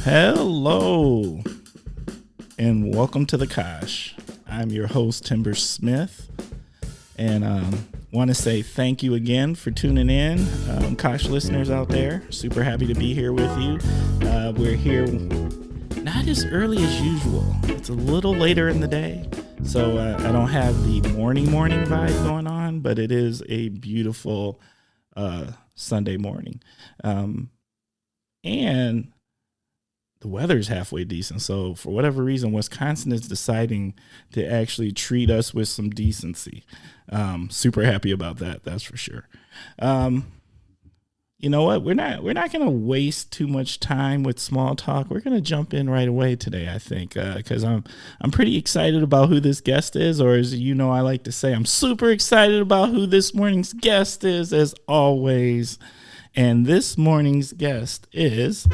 Hello, and welcome to the Kosh. I'm your host, Timber Smith, and want to say thank you again for tuning in, Kosh listeners out there. Super happy to be here with you. We're here not as early as usual. It's a little later in the day, so I don't have the morning vibe going on, but it is a beautiful Sunday morning. And the weather's halfway decent. So for whatever reason, Wisconsin is deciding to actually treat us with some decency. Super happy about that. That's for sure. You know what? We're not going to waste too much time with small talk. We're going to jump in right away today, I think, because I'm pretty excited about who this guest is, or as you know, I like to say, I'm super excited about who this morning's guest is, as always. And this morning's guest is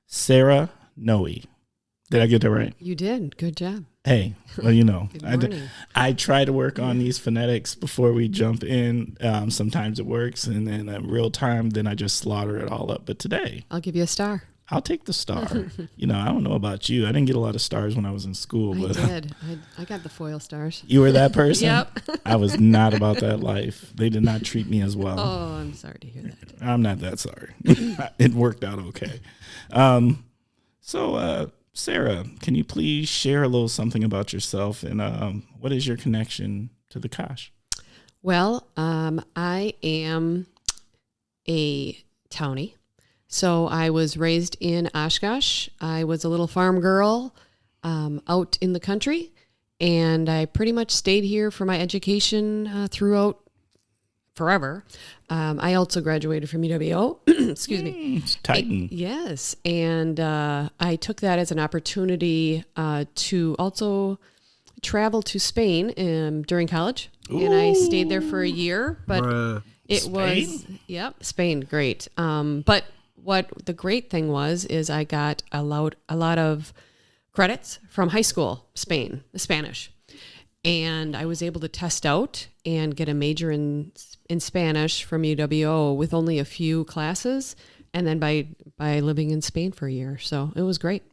Sara Noe. Did I get that right? You did. Good job. Hey, well, you know, Good I try to work on these phonetics before we jump in. Sometimes it works, and then in real time, then I just slaughter it all up. But today, I'll give you a star. I'll take the star. You know, I don't know about you. I didn't get a lot of stars when I was in school. I But did. I got the foil stars. You were that person? Yep. I was not about that life. They did not treat me as well. Oh, I'm sorry to hear that. I'm not that sorry. It worked out okay. So, Sara, can you please share a little something about yourself and what is your connection to the Kosh? Well, I am a townie. So I was raised in Oshkosh. I was a little farm girl out in the country, and I pretty much stayed here for my education throughout forever. I also graduated from UWO. Excuse me. Titan. Yes. And I took that as an opportunity to also travel to Spain during college. Ooh. And I stayed there for a year. But Spain? Spain, great. But what the great thing is I got a lot of credits from high school, Spanish. And I was able to test out and get a major in Spanish from UWO with only a few classes, and then by living in Spain for a year. So it was great.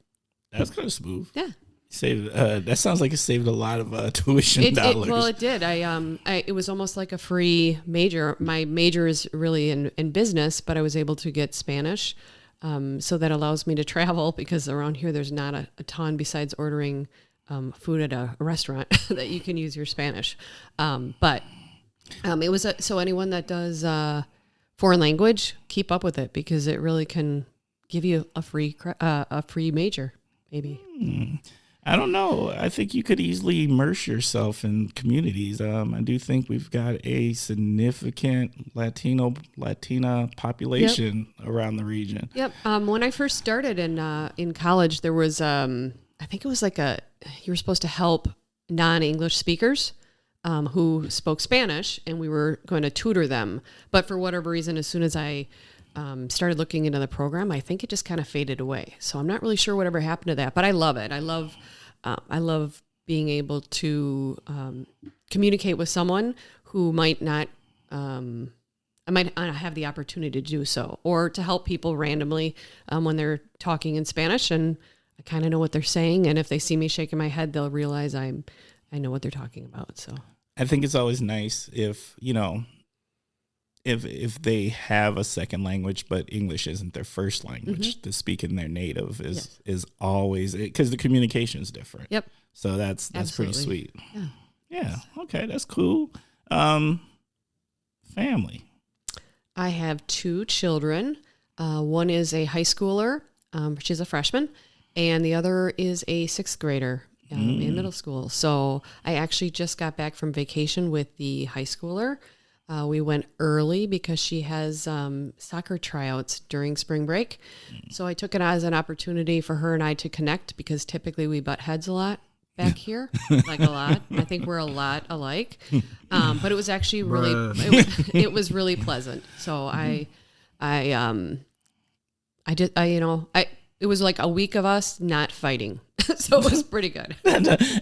That's kind of smooth. Yeah. Saved. That sounds like it saved a lot of tuition dollars. Well, it did. It was almost like a free major. My major is really in business, but I was able to get Spanish. So that allows me to travel, because around here there's not a ton besides ordering food at a restaurant that you can use your Spanish. But it was so anyone that does foreign language, keep up with it, because it really can give you a free major, maybe. I don't know. I think you could easily immerse yourself in communities. I do think we've got a significant Latina population around the region. Yep. When I first started in college, there was I think it was like you were supposed to help non-English speakers who spoke Spanish, and we were going to tutor them. But for whatever reason, as soon as I started looking into the program, I think it just kind of faded away. So I'm not really sure whatever happened to that, but I love it. I love being able to communicate with someone who might not, I might not have the opportunity to do so, or to help people randomly when they're talking in Spanish, and I kind of know what they're saying. And if they see me shaking my head, they'll realize I know what they're talking about. So I think it's always nice if, you know, if they have a second language, but English isn't their first language, to speak in their native is always, because the communication is different. Yep. So that's Absolutely. pretty sweet. Yeah. Yeah. Okay. That's cool. Family. I have 2 children. One is a high schooler. She's a freshman, and the other is a 6th grader in middle school. So I actually just got back from vacation with the high schooler. We went early because she has soccer tryouts during spring break. So I took it as an opportunity for her and I to connect, because typically we butt heads a lot back here, like a lot. I think we're a lot alike. But it was actually it was really pleasant. So it was like a week of us not fighting. So it was pretty good.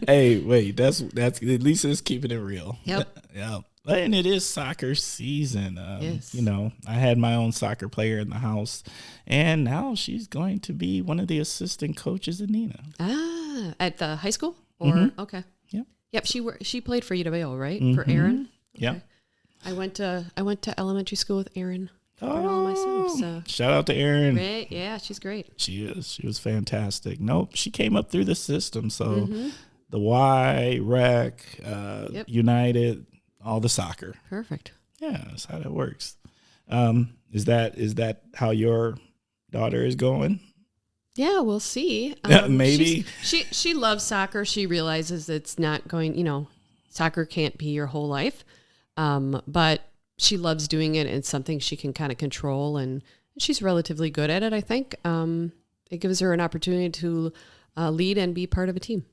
Hey, wait, that's at least it's keeping it real. Yep. Yeah. And it is soccer season. Yes. You know, I had my own soccer player in the house, and now she's going to be one of the assistant coaches at Nina. At the high school? Or okay. Yep. Yep, she played for UWO, right? Mm-hmm. For Erin? Okay. Yep. I went to elementary school with Erin. Myself, so. Shout out to Erin. Great. Yeah, she's great. She is. She was fantastic. Nope, she came up through the system. So the Y, Rec, United, all the soccer. Perfect. Yeah, that's how that works. Is that how your daughter is going? Yeah, we'll see. Maybe. She loves soccer. She realizes it's not going, soccer can't be your whole life. But she loves doing it. It's something she can kind of control, and she's relatively good at it, I think. It gives her an opportunity to lead and be part of a team.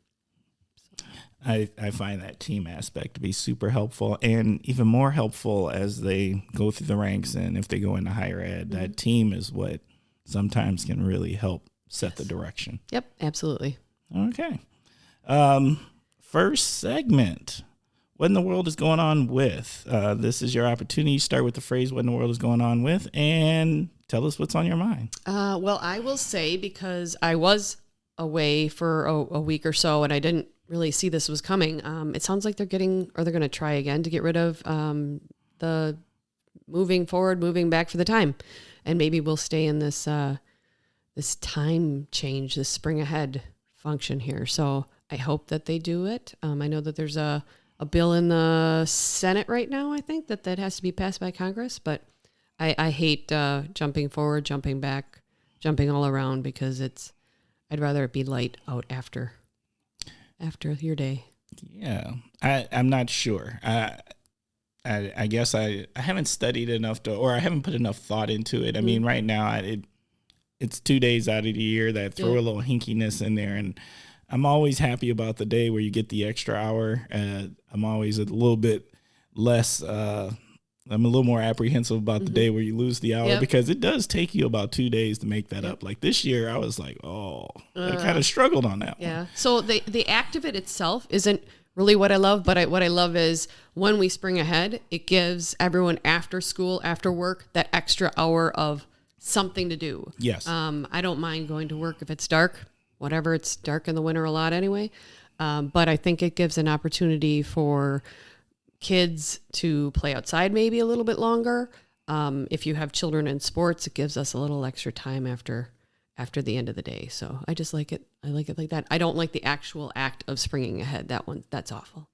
I find that team aspect to be super helpful, and even more helpful as they go through the ranks, and if they go into higher ed, that team is what sometimes can really help set the direction. Yep, absolutely. Okay. First segment. What in the world is going on with? This is your opportunity. Start with the phrase, what in the world is going on with, and tell us what's on your mind. Well, I will say, because I was away for a week or so and I didn't really see this was coming. It sounds like they're going to try again to get rid of the moving back for the time. And maybe we'll stay in this time change, this spring ahead function here. So I hope that they do it. I know that there's a bill in the Senate right now, I think, that has to be passed by Congress. But I hate jumping forward, jumping back, jumping all around, because I'd rather it be light out after your day. Yeah, I'm not sure. I guess I haven't studied enough or I haven't put enough thought into it. I mean, right now it's 2 days out of the year that throw a little hinkiness in there, and I'm always happy about the day where you get the extra hour. I'm always a little bit less. I'm a little more apprehensive about the day where you lose the hour, because it does take you about 2 days to make that up. Like this year, I was like, I kind of struggled on that one. Yeah. So the act of it itself isn't really what I love, but what I love is when we spring ahead, it gives everyone after school, after work, that extra hour of something to do. Yes. I don't mind going to work if it's dark, whatever. It's dark in the winter a lot anyway. But I think it gives an opportunity for kids to play outside maybe a little bit longer. If you have children in sports, it gives us a little extra time after the end of the day. So I just like it. I like it like that. I don't like the actual act of springing ahead. That's awful.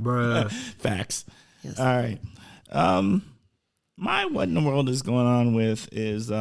Bruh. Facts. Yes. All right. My what in the world is going on with is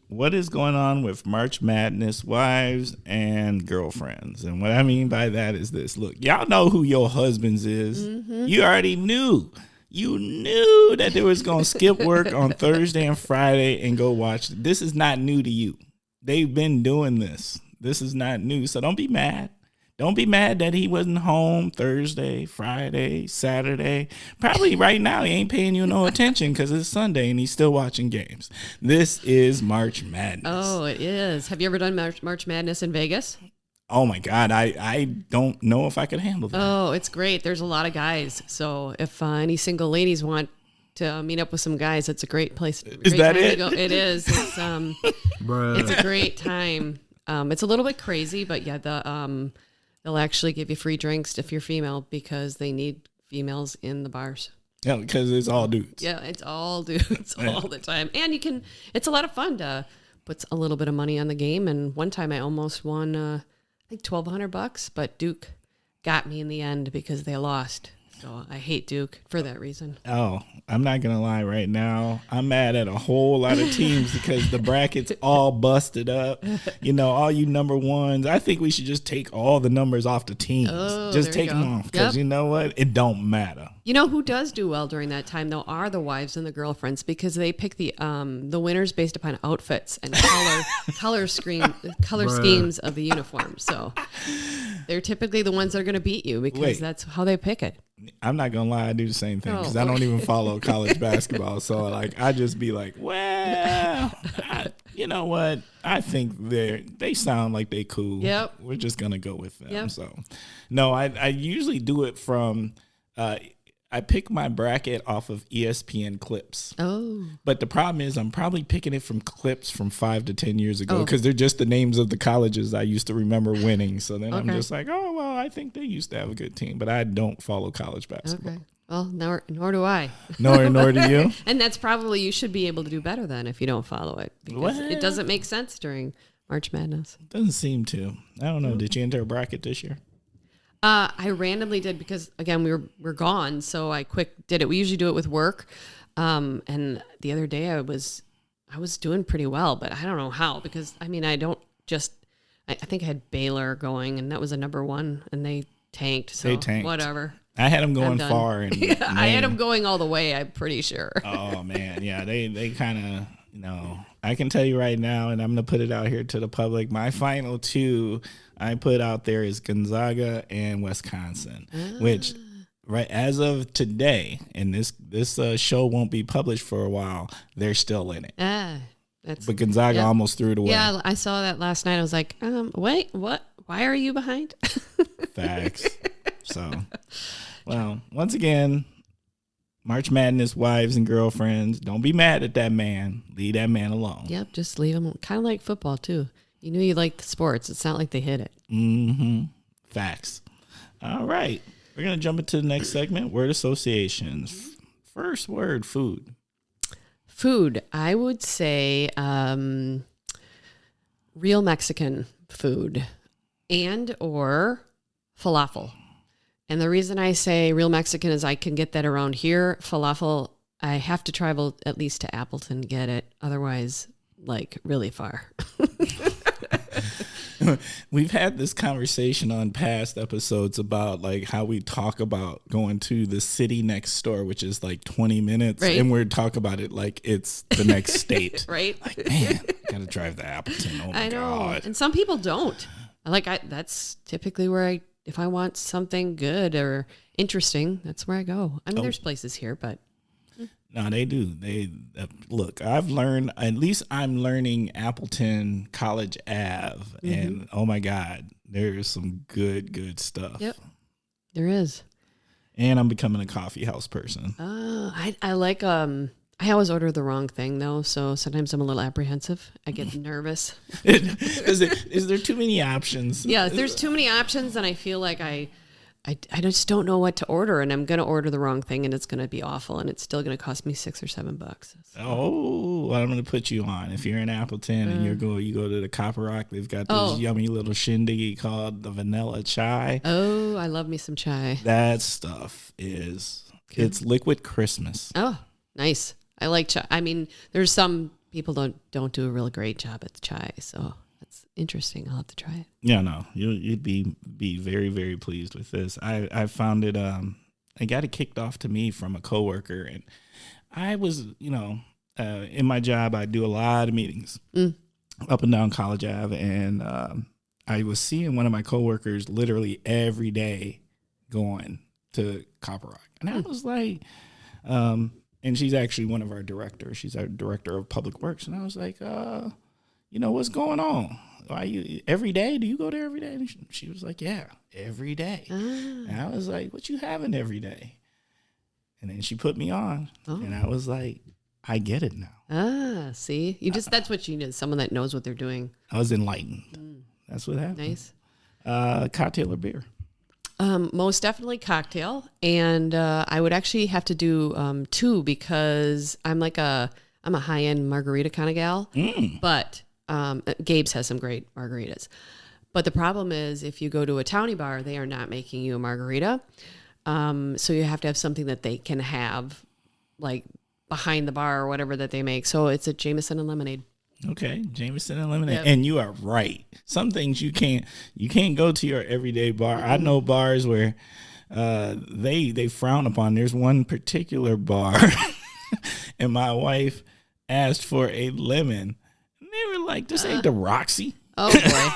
what is going on with March Madness wives and girlfriends. And what I mean by that is this. Look, y'all know who your husbands is. You already knew. You knew that they was going to skip work on Thursday and Friday and go watch. This is not new to you. They've been doing this. This is not new. So don't be mad. Don't be mad that he wasn't home Thursday, Friday, Saturday. Probably right now he ain't paying you no attention because it's Sunday and he's still watching games. This is March Madness. Oh, it is. Have you ever done March Madness in Vegas? Oh, my God. I don't know if I could handle that. Oh, it's great. There's a lot of guys. So if any single ladies want to meet up with some guys, it's a great place. Is that it? It is. It's it's a great time. It's a little bit crazy, but yeah, they'll actually give you free drinks if you're female because they need females in the bars. Yeah, because it's all dudes. Yeah, it's all dudes all the time. And it's a lot of fun to put a little bit of money on the game. And one time I almost won, I think $1,200, but Duke got me in the end because they lost. So I hate Duke for that reason. Oh, I'm not going to lie right now. I'm mad at a whole lot of teams because the bracket's all busted up. You know, all you number ones. I think we should just take all the numbers off the teams. Oh, just take them off because you know what? It don't matter. You know who does do well during that time, though, are the wives and the girlfriends because they pick the winners based upon outfits and color schemes of the uniform. So they're typically the ones that are going to beat you because that's how they pick it. I'm not gonna lie, I do the same thing because I don't even follow college basketball. So I just be like, well, you know what? I think they sound like they cool. Yep. We're just gonna go with them. Yep. So, no, I usually do it from I pick my bracket off of ESPN clips. Oh. But the problem is I'm probably picking it from clips from 5 to 10 years ago because they're just the names of the colleges I used to remember winning. So then I'm just like, oh, well, I think they used to have a good team. But I don't follow college basketball. Okay. Well, nor do I. Nor do you. And that's probably, you should be able to do better then if you don't follow it. Because it doesn't make sense during March Madness. Doesn't seem to. I don't know. Did you enter a bracket this year? I randomly did because, again, we're gone, so I quick did it. We usually do it with work, and the other day I was doing pretty well, but I don't know how because I mean I think I had Baylor going, and that was a number 1, and they tanked. So whatever. I had them going far, and I had them going all the way. I'm pretty sure. Oh man, yeah, they kind of. I can tell you right now, and I'm going to put it out here to the public. My final 2 I put out there is Gonzaga and Wisconsin, which right as of today, and this show won't be published for a while, they're still in it. But Gonzaga almost threw it away. Yeah, I saw that last night. I was like, wait, what? Why are you behind? Facts. So, well, once again, March Madness wives and girlfriends, don't be mad at that man. Leave that man alone. Yep, just leave him. Kind of like football, too. You knew you liked the sports. It's not like they hit it. Mm-hmm. Facts. All right. We're going to jump into the next segment, word associations. First word, food. Food. I would say real Mexican food and or falafel. And the reason I say real Mexican is I can get that around here. Falafel, I have to travel at least to Appleton to get it. Otherwise, like really far. We've had this conversation on past episodes about like how we talk about going to the city next door, which is like 20 minutes. Right. And we're talking about it like it's the next state. Right. Like, man, got to drive to Appleton. Oh my God. And some people don't. That's typically where if I want something good or interesting, that's where I go. I mean, there's places here, but. No, they do. Look, I've learned, at least I'm learning Appleton College Ave. And oh my God, there's some good stuff. Yep, there is. And I'm becoming a coffee house person. I like, I always order the wrong thing though. So sometimes I'm a little apprehensive. I get nervous. Is there too many options? Yeah, there's too many options. And I feel like I just don't know what to order, and I'm going to order the wrong thing, and it's going to be awful, and it's still going to cost me $6 or $7. So. Oh, well, I'm going to put you on. If you're in Appleton and you go to the Copper Rock, they've got this yummy little shindig called the vanilla chai. Oh, I love me some chai. That stuff it's liquid Christmas. Oh, nice. I like chai. I mean, there's some people don't do a real great job at the chai, so. Interesting. I'll have to try it. Yeah, no, you'd be very, very pleased with this. I found it. I got it kicked off to me from a coworker, and I was, in my job, I do a lot of meetings up and down College Ave, and I was seeing one of my coworkers literally every day going to Copper Rock, and I was like, and she's actually one of our directors. She's our director of public works, and I was like, what's going on? Why you every day? Do you go there every day? And she was like, yeah, every day. And I was like, what you having every day? And then she put me on, and I was like, I get it now. See, that's what you need. Someone that knows what they're doing. I was enlightened. That's what happened. Nice. Cocktail or beer? Most definitely cocktail. And I would actually have to do 2 because I'm a high-end margarita kind of gal. But Gabe's has some great margaritas. But the problem is if you go to a towny bar, they are not making you a margarita. So you have to have something that they can have like behind the bar or whatever that they make. So it's a Jameson and lemonade. Okay, Jameson and lemonade. Yep. And you are right. Some things you can't go to your everyday bar. I know bars where they frown upon. There's one particular bar and my wife asked for a lemon. They were like, this ain't the Roxy. Oh, boy.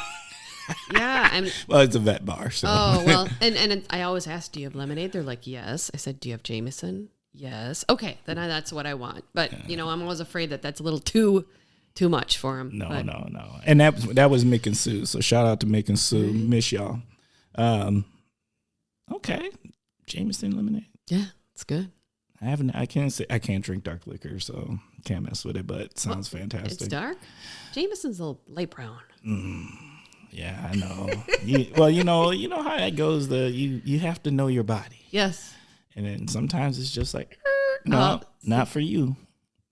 Yeah. Well, it's a vet bar. So. Oh, well. And I always ask, do you have lemonade? They're like, yes. I said, do you have Jameson? Yes. Okay. Then that's what I want. But, I'm always afraid that that's a little too much for them. No. And that was Mick and Sue. So shout out to Mick and Sue. Miss y'all. Okay. Jameson lemonade. Yeah, it's good. I can't drink dark liquor, so can't mess with it, but it sounds fantastic. It's dark? Jameson's a little light brown. Yeah, I know. you know how that goes. You have to know your body. Yes. And then sometimes it's just like, no, not for you.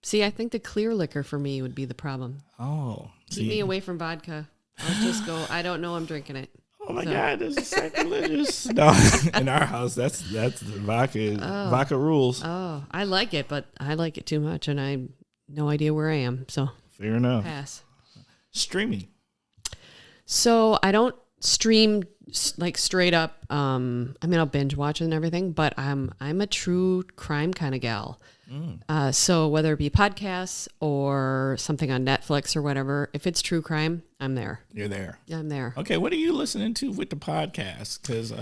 See, I think the clear liquor for me would be the problem. Oh. Keep me away from vodka. I'll just go, I don't know I'm drinking it. Oh my God, this is sacrilegious. No, in our house, that's the vodka rules. Oh, I like it, but I like it too much, and I have no idea where I am. So fair enough. Pass. Streaming. So I don't stream like straight up. I mean, I'll binge watch and everything, but I'm a true crime kind of gal. So whether it be podcasts or something on Netflix or whatever, if it's true crime, I'm there. You're there. Yeah, I'm there. Okay, what are you listening to with the podcast? Because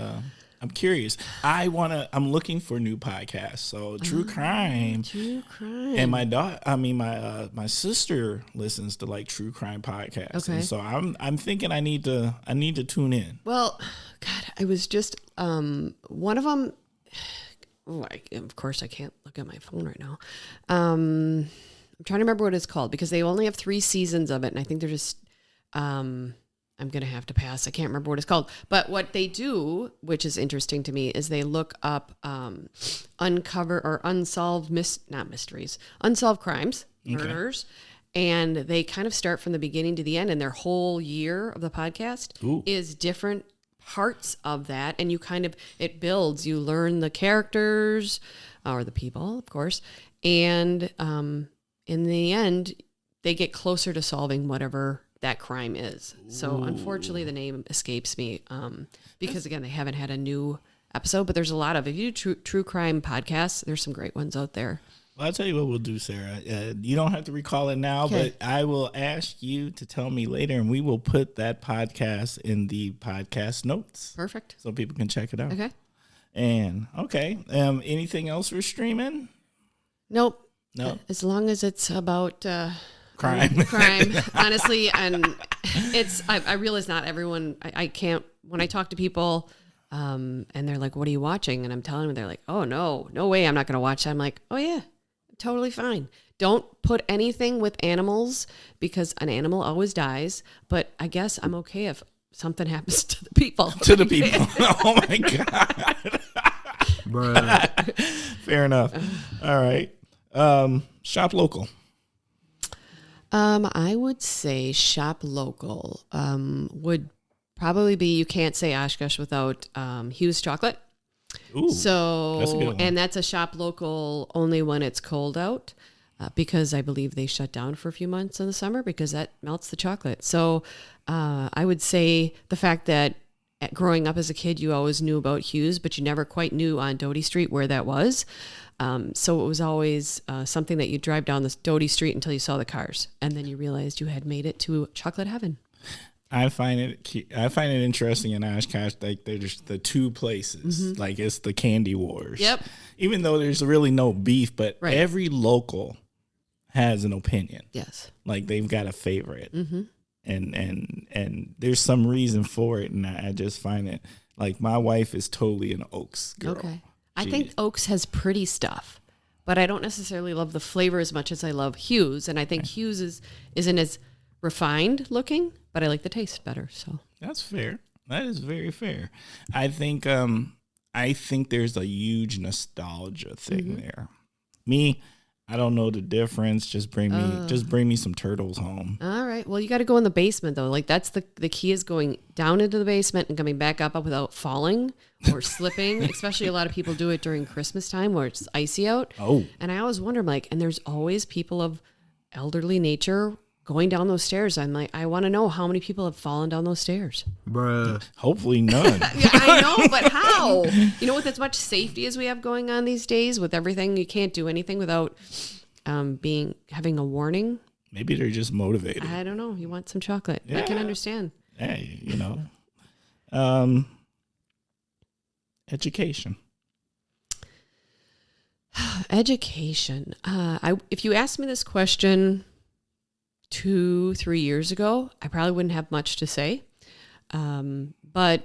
I'm curious. I'm looking for new podcasts. So true crime. True crime. And my sister listens to like true crime podcasts. Okay. And so I'm thinking I need to tune in. Well, God, I was just one of them. Oh, of course, I can't look at my phone right now. I'm trying to remember what it's called because they only have 3 seasons of it, and I think they're just. I'm gonna have to pass. I can't remember what it's called. But what they do, which is interesting to me, is they look up uncover or unsolved unsolved crimes, murders, and they kind of start from the beginning to the end. And their whole year of the podcast is different parts of that, and it builds. You learn the characters or the people, of course, and in the end, they get closer to solving whatever that crime is. So unfortunately, the name escapes me because again, they haven't had a new episode. But there's a lot of if you do true crime podcasts, there's some great ones out there. Well, I'll tell you what we'll do, Sarah. You don't have to recall it now, but I will ask you to tell me later, and we will put that podcast in the podcast notes. Perfect. So people can check it out. Okay. And, anything else for streaming? Nope. No. As long as it's about crime. Crime, honestly. And I realize not everyone, I can't, when I talk to people and they're like, what are you watching? And I'm telling them, they're like, oh, no way I'm not going to watch that. I'm like, oh, yeah. Totally fine. Don't put anything with animals because an animal always dies. But I guess I'm okay if something happens to the people. To the people. Oh my God. Bruh. Fair enough. All right. Shop local. I would say shop local would probably be, you can't say Oshkosh without Hughes Chocolate. Ooh, so, that's a good one. And that's a shop local only when it's cold out because I believe they shut down for a few months in the summer because that melts the chocolate. So I would say the fact that growing up as a kid, you always knew about Hughes, but you never quite knew on Doty Street where that was. So it was always something that you drive down this Doty Street until you saw the cars. And then you realized you had made it to chocolate heaven. I find it interesting in Oshkosh, like there's the 2 places, like it's the candy wars. Yep. Even though there's really no beef, but every local has an opinion. Yes. Like they've got a favorite, and there's some reason for it, and I just find it like my wife is totally an Oaks girl. Okay. I think Oaks has pretty stuff, but I don't necessarily love the flavor as much as I love Hughes, and I think Hughes isn't as refined looking, but I like the taste better. So that's fair. That is very fair. I think there's a huge nostalgia thing there. Me, I don't know the difference. Just bring me some turtles home. All right. Well, you got to go in the basement though. Like that's the key is going down into the basement and coming back up without falling or slipping. Especially a lot of people do it during Christmas time where it's icy out. Oh. And I always wonder, like, and there's always people of elderly nature going down those stairs. I'm like, I want to know how many people have fallen down those stairs. Bruh. Hopefully none. Yeah, I know, but how? You know, with as much safety as we have going on these days, with everything, you can't do anything without having a warning. Maybe they're just motivated. I don't know. You want some chocolate. Yeah. I can understand. Hey, education. Education. If you asked me this question 2-3 years ago, I probably wouldn't have much to say. But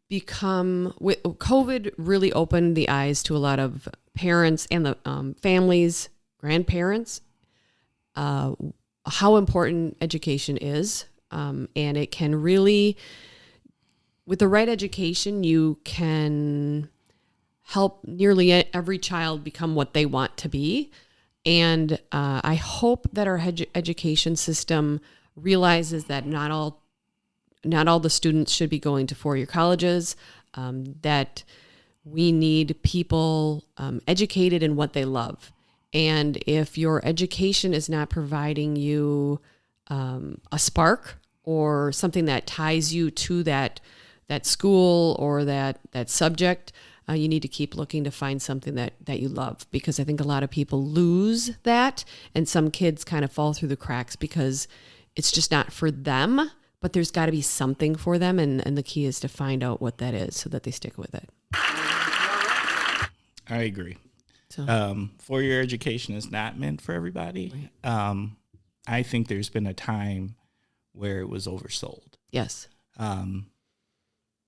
COVID really opened the eyes to a lot of parents and the families, grandparents, how important education is. And it can really, with the right education, you can help nearly every child become what they want to be. And I hope that our education system realizes that not all the students should be going to four-year colleges, that we need people educated in what they love. And if your education is not providing you a spark or something that ties you to that school or that subject, you need to keep looking to find something that you love, because I think a lot of people lose that, and some kids kind of fall through the cracks because it's just not for them, but there's got to be something for them, and the key is to find out what that is so that they stick with it. I agree. So, four-year education is not meant for everybody. Right. I think there's been a time where it was oversold. Yes.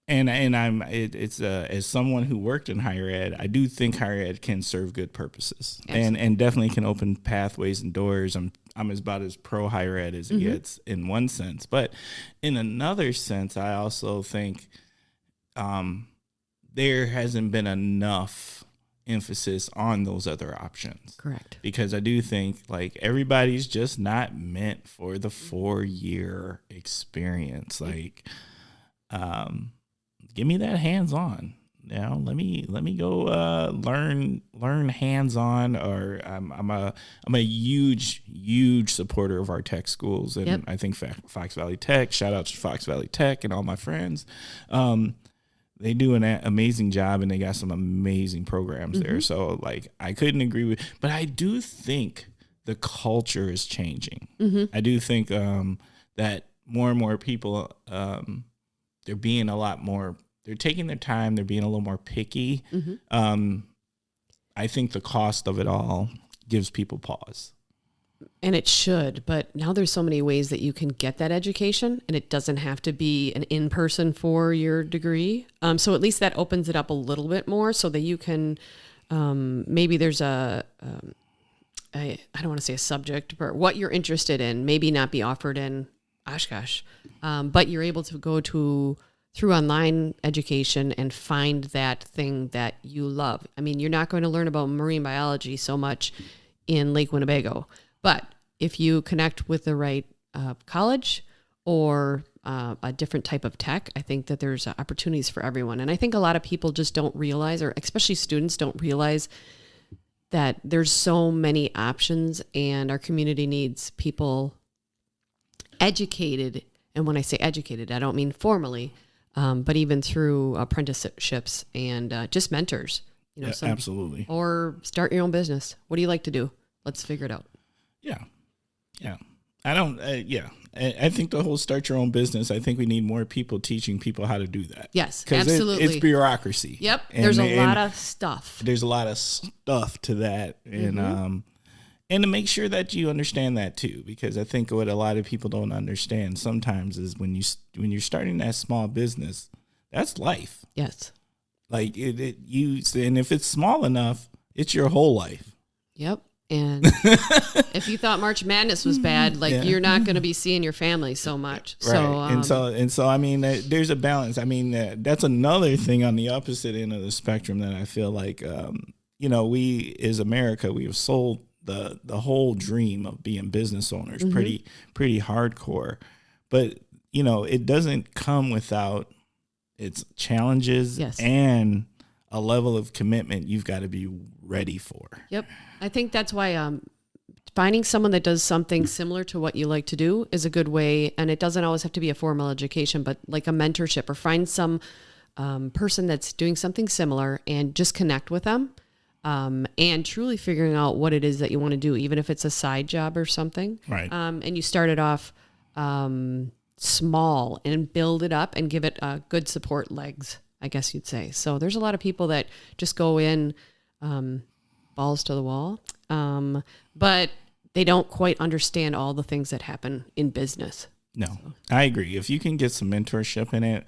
And as someone who worked in higher ed, I do think higher ed can serve good purposes. Absolutely. and definitely can open pathways and doors. I'm about as pro higher ed as it gets in one sense, but in another sense, I also think there hasn't been enough emphasis on those other options. Correct. Because I do think like everybody's just not meant for the 4-year experience. Like, give me that hands-on. You know, let me go learn hands-on. Or I'm a huge supporter of our tech schools, and I think Fox Valley Tech. Shout out to Fox Valley Tech and all my friends. They do an amazing job, and they got some amazing programs there. So like I couldn't agree with, but I do think the culture is changing. I do think that more and more people they're being a lot more. They're taking their time. They're being a little more picky. I think the cost of it all gives people pause. And it should, but now there's so many ways that you can get that education, and it doesn't have to be an in-person 4-year degree. So at least that opens it up a little bit more so that you can, maybe there's I don't want to say a subject, but what you're interested in maybe not be offered in Oshkosh, but you're able to go through online education and find that thing that you love. I mean, you're not going to learn about marine biology so much in Lake Winnebago, but if you connect with the right college or a different type of tech, I think that there's opportunities for everyone. And I think a lot of people just don't realize, or especially students don't realize, that there's so many options, and our community needs people educated. And when I say educated, I don't mean formally, but even through apprenticeships and just mentors. You know, absolutely. Or start your own business. What do you like to do? Let's figure it out. Yeah. I don't. I think the whole start your own business. I think we need more people teaching people how to do that. Yes, absolutely. It's bureaucracy. Yep. There's a lot of stuff. There's a lot of stuff to that, and to make sure that you understand that too, because I think what a lot of people don't understand sometimes is when you're starting that small business, that's life. Yes. Like and if it's small enough, it's your whole life. Yep. And if you thought March Madness was bad, you're not going to be seeing your family so much. Right. So I mean, there's a balance. I mean, that's another thing on the opposite end of the spectrum that I feel like, we as America, we have sold the whole dream of being business owners pretty hardcore, but it doesn't come without its challenges and a level of commitment you've got to be ready for. Yep. I think that's why finding someone that does something similar to what you like to do is a good way. And it doesn't always have to be a formal education, but like a mentorship, or find some person that's doing something similar and just connect with them, and truly figuring out what it is that you want to do, even if it's a side job or something. Right. And you start it off small and build it up and give it good support legs, I guess you'd say. So there's a lot of people that just go in balls to the wall, but they don't quite understand all the things that happen in business. No, I agree. If you can get some mentorship in it,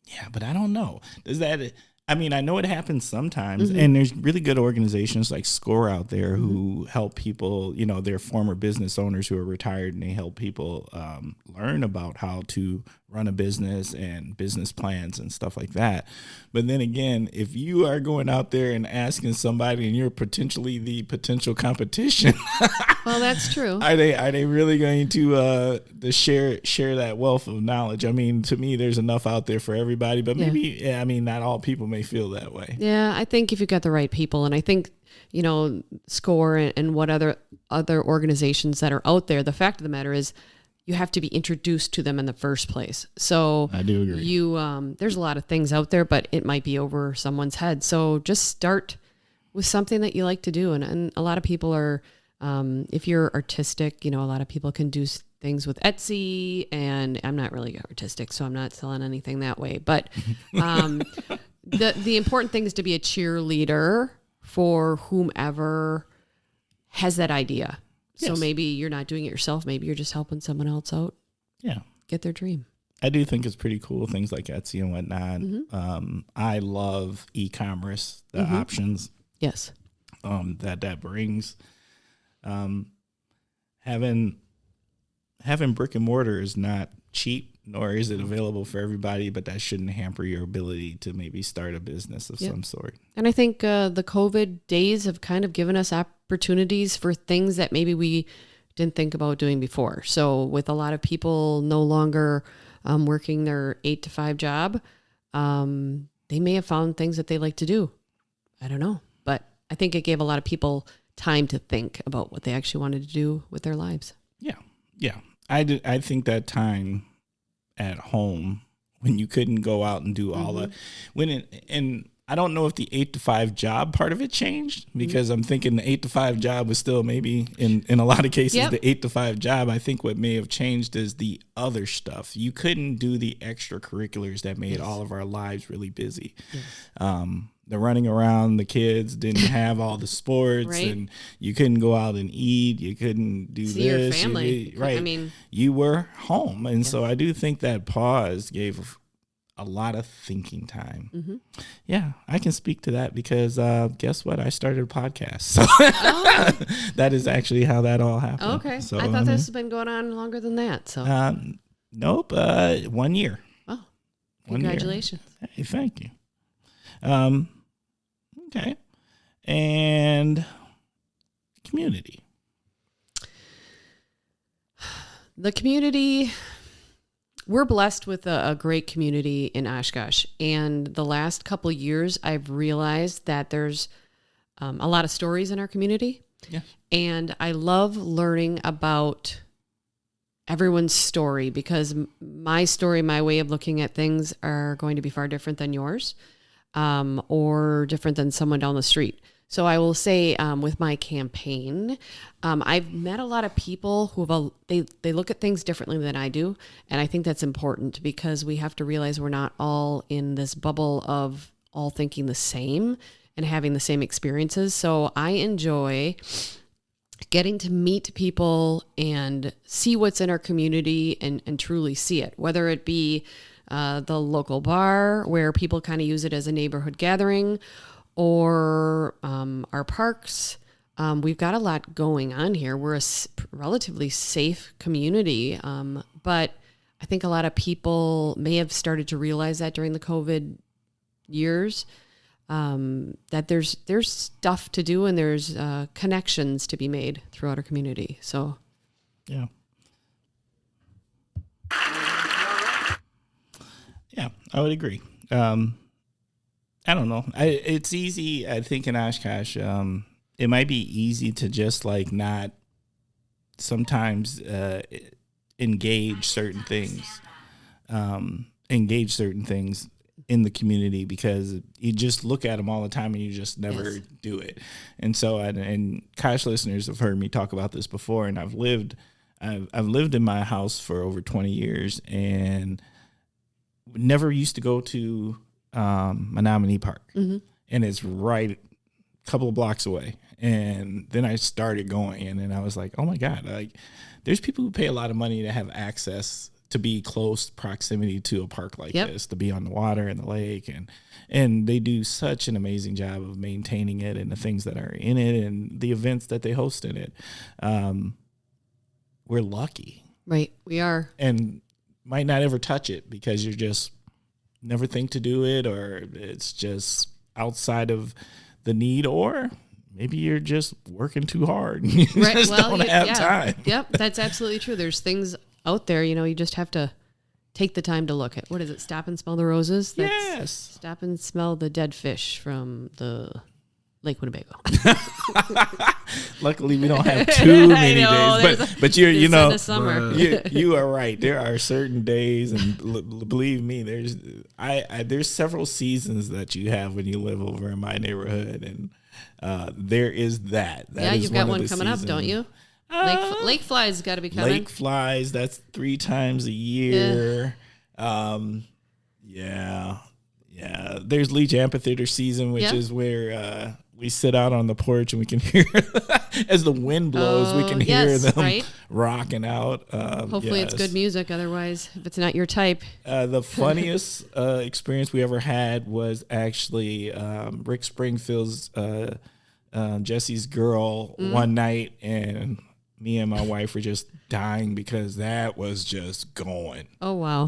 Yeah, but I don't know. Does that? I mean, I know it happens sometimes, and there's really good organizations like SCORE out there who help people, they're former business owners who are retired, and they help people learn about how to run a business and business plans and stuff like that. But then again, if you are going out there and asking somebody and you're potentially the potential competition, well, that's true. Are they really going to share that wealth of knowledge? I mean, to me, there's enough out there for everybody, but maybe, not all people may feel that way. Yeah, I think if you've got the right people, and I think, SCORE and what other organizations that are out there, the fact of the matter is you have to be introduced to them in the first place. So I do agree. There's a lot of things out there, but it might be over someone's head. So just start with something that you like to do. And a lot of people are, if you're artistic, a lot of people can do things with Etsy, and I'm not really artistic, so I'm not selling anything that way. But the important thing is to be a cheerleader for whomever has that idea. Yes. So maybe you're not doing it yourself. Maybe you're just helping someone else out. Yeah. Get their dream. I do think it's pretty cool, things like Etsy and whatnot. I love e-commerce, the options. Yes. That brings. Having brick and mortar is not cheap, nor is it available for everybody, but that shouldn't hamper your ability to maybe start a business of some sort. And I think the COVID days have kind of given us opportunities for things that maybe we didn't think about doing before. So with a lot of people no longer working their 8-to-5 job, they may have found things that they like to do. I don't know. But I think it gave a lot of people time to think about what they actually wanted to do with their lives. Yeah. Yeah. I think that time at home when you couldn't go out and do all that, and I don't know if the 8-to-5 job part of it changed, because I'm thinking the 8-to-5 job was still maybe in a lot of cases, the 8-to-5 job. I think what may have changed is the other stuff. You couldn't do the extracurriculars that made all of our lives really busy. Yes. The running around, the kids didn't have all the sports, and you couldn't go out and eat. You couldn't do see this. Your family. Right. I mean, you were home. And so I do think that pause gave a lot of thinking time. Yeah, I can speak to that because guess what? I started a podcast. So that is actually how that all happened. Okay. So, I thought this has been going on longer than that. So nope. 1 year. Oh, congratulations. 1 year. Hey, thank you. Okay. And community. The community, we're blessed with a great community in Oshkosh. And the last couple of years, I've realized that there's a lot of stories in our community. Yeah. And I love learning about everyone's story, because my story, my way of looking at things are going to be far different than yours. Or different than someone down the street. So I will say, with my campaign, I've met a lot of people who they look at things differently than I do. And I think that's important, because we have to realize we're not all in this bubble of all thinking the same and having the same experiences. So I enjoy getting to meet people and see what's in our community and truly see it, whether it be the local bar where people kind of use it as a neighborhood gathering, or our parks. We've got a lot going on here. We're a relatively safe community, but I think a lot of people may have started to realize that during the COVID years, that there's stuff to do and there's connections to be made throughout our community. So, yeah. Yeah, I would agree. I don't know. It's easy, I think, in Oshkosh. It might be easy to just not sometimes engage certain things in the community, because you just look at them all the time and you just never do it. And so, and Kosh listeners have heard me talk about this before, and I've lived in my house for over 20 years and never used to go to Menominee Park, and it's right a couple of blocks away. And then I started going, and then I was like, oh my God, there's people who pay a lot of money to have access to be close proximity to a park like Yep. this, to be on the water and the lake, and they do such an amazing job of maintaining it and the things that are in it and the events that they host in it. We're lucky. Right. We are. And might not ever touch it because you're just never think to do it, or it's just outside of the need, or maybe you're just working too hard. You Right. just Well, don't have time. Yep. That's absolutely true. There's things out there, you just have to take the time to look at. What is it? Stop and smell the roses? Yes. Stop and smell the dead fish from the Lake Winnebago. Luckily, we don't have too many know, days, but you're, in the summer. you are right. There are certain days, and believe me, there's several seasons that you have when you live over in my neighborhood, and there is that. That is you've got one one coming up, don't you? Lake flies got to be coming. Lake flies. That's 3 times a year. Yeah. There's Leech Amphitheater season, which is where we sit out on the porch and we can hear, as the wind blows, we can hear them rocking out. Hopefully it's good music. Otherwise, if it's not your type. The funniest experience we ever had was actually Rick Springfield's Jesse's Girl one night, and me and my wife were just dying because that was just going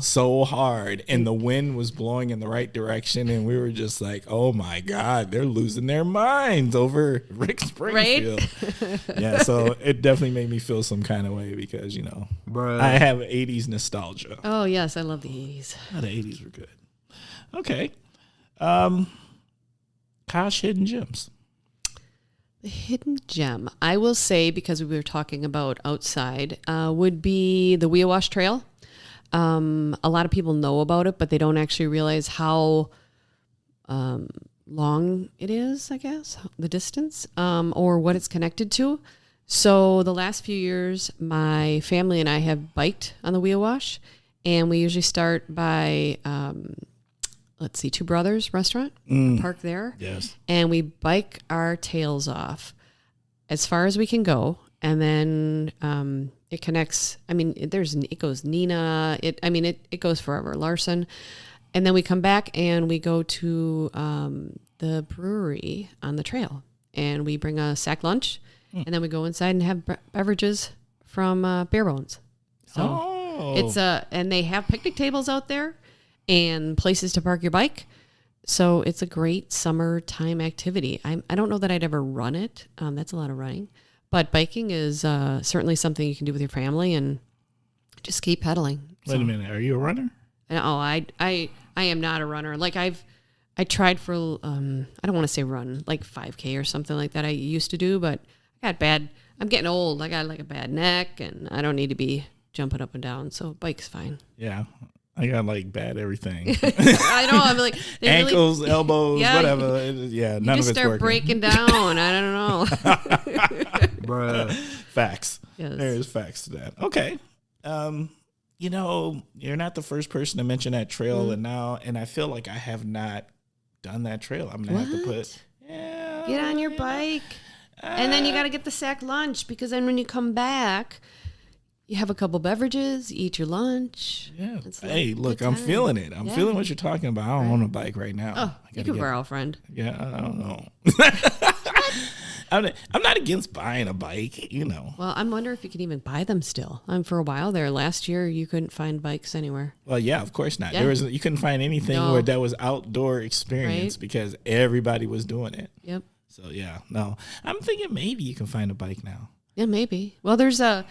so hard, and the wind was blowing in the right direction, and we were just like, oh my God, they're losing their minds over Rick Springfield. Right? Yeah, so it definitely made me feel some kind of way because, I have 80s nostalgia. Oh, yes, I love the 80s. Oh, the 80s were good. Okay. Kosh hidden gems. The hidden gem, I will say, because we were talking about outside, would be the Weewash Trail. A lot of people know about it, but they don't actually realize how long it is, I guess, the distance, or what it's connected to. So the last few years, my family and I have biked on the Weewash, and we usually start by Two Brothers Restaurant, park there. Yes. And we bike our tails off as far as we can go. And then it connects. I mean, it goes Nina. It goes forever. Larson. And then we come back and we go to the brewery on the trail. And we bring a sack lunch. And then we go inside and have beverages from Bare Bones. So it's and they have picnic tables out there and places to park your bike. So it's a great summertime activity. I don't know that I'd ever run it. That's a lot of running. But biking is certainly something you can do with your family and just keep pedaling. Wait a minute. Are you a runner? No, I am not a runner. Like I tried for, I don't want to say run, like 5K or something like that I used to do, but I'm getting old. I got like a bad neck and I don't need to be jumping up and down. So bike's fine. Yeah. I got like bad everything. I know. I'm like ankles, elbows, whatever. None of it's working. You just start breaking down. I don't know. Bruh. Facts. Yes. There is facts to that. Okay. You're not the first person to mention that trail, and I feel like I have not done that trail. I'm gonna have to put. Yeah. Get on your bike, and then you got to get the sack lunch because then when you come back, you have a couple beverages, eat your lunch. Yeah. Hey, look, I'm feeling it. I'm feeling what you're talking about. I don't own a bike right now. Oh, you can borrow a friend. Yeah, I don't know. I'm not against buying a bike, Well, I'm wondering if you can even buy them still. For a while there, last year, you couldn't find bikes anywhere. Well, yeah, of course not. Yeah. You couldn't find anything where that was outdoor experience because everybody was doing it. Yep. So yeah, no, I'm thinking maybe you can find a bike now. Yeah, maybe. Well, there's a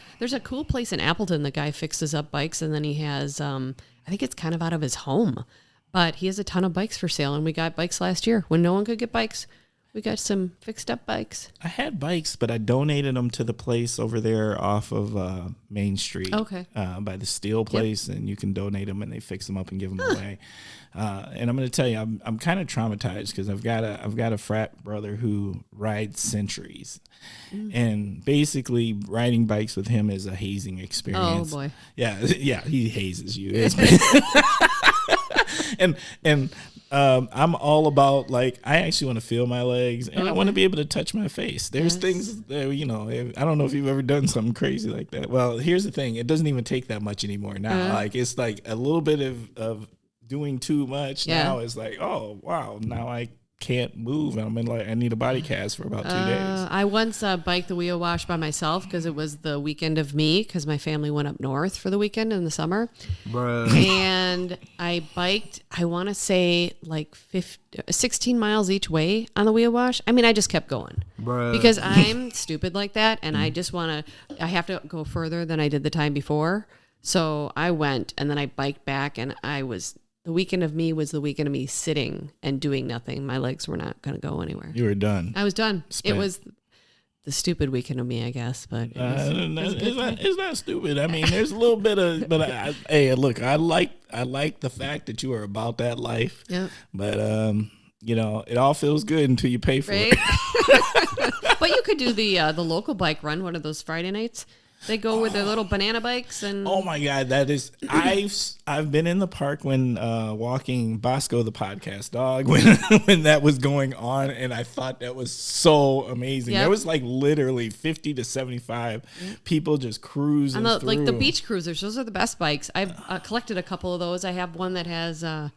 cool place in Appleton. The guy fixes up bikes, and then he has, I think it's kind of out of his home, but he has a ton of bikes for sale. And we got bikes last year when no one could get bikes. We got some fixed up bikes. I had bikes, but I donated them to the place over there off of Main Street. Okay. By the steel place, and you can donate them, and they fix them up and give them away. And I'm going to tell you, I'm kind of traumatized because I've got a frat brother who rides Centuries, and basically riding bikes with him is a hazing experience. Oh boy. Yeah, he hazes you. and I'm all about, like, I actually want to feel my legs, and I want to be able to touch my face. There's things that, you know, I don't know if you've ever done something crazy like that. Well, here's the thing. It doesn't even take that much anymore now. Like, it's like a little bit of doing too much. Now it's like, oh, wow, now I can't move, and I'm in, like, I need a body cast for about 2 days. I once biked the wheel wash by myself because it was the weekend of me, because my family went up north for the weekend in the summer. Bruh. And I biked, I want to say like 16 miles each way on the wheel wash. I mean, I just kept going. Bruh. Because I'm stupid like that, and I just want to, I have to go further than I did the time before. So I went, and then I biked back, and the weekend of me was the weekend of me sitting and doing nothing. My legs were not going to go anywhere. You were done. I was done. Spent. It was the stupid weekend of me, I guess. But it's not stupid. I mean, there's a little bit of. But hey, look, I like the fact that you are about that life. Yeah. But you know, it all feels good until you pay for it. But you could do the local bike run, one of those Friday nights. They go with their little banana bikes and. Oh my God, that is! I've been in the park when walking Bosco the podcast dog when that was going on, and I thought that was so amazing. Yep. There was like literally 50 to 75 people just cruising through. Like the beach cruisers. Those are the best bikes. I've collected a couple of those. I have one that has, God,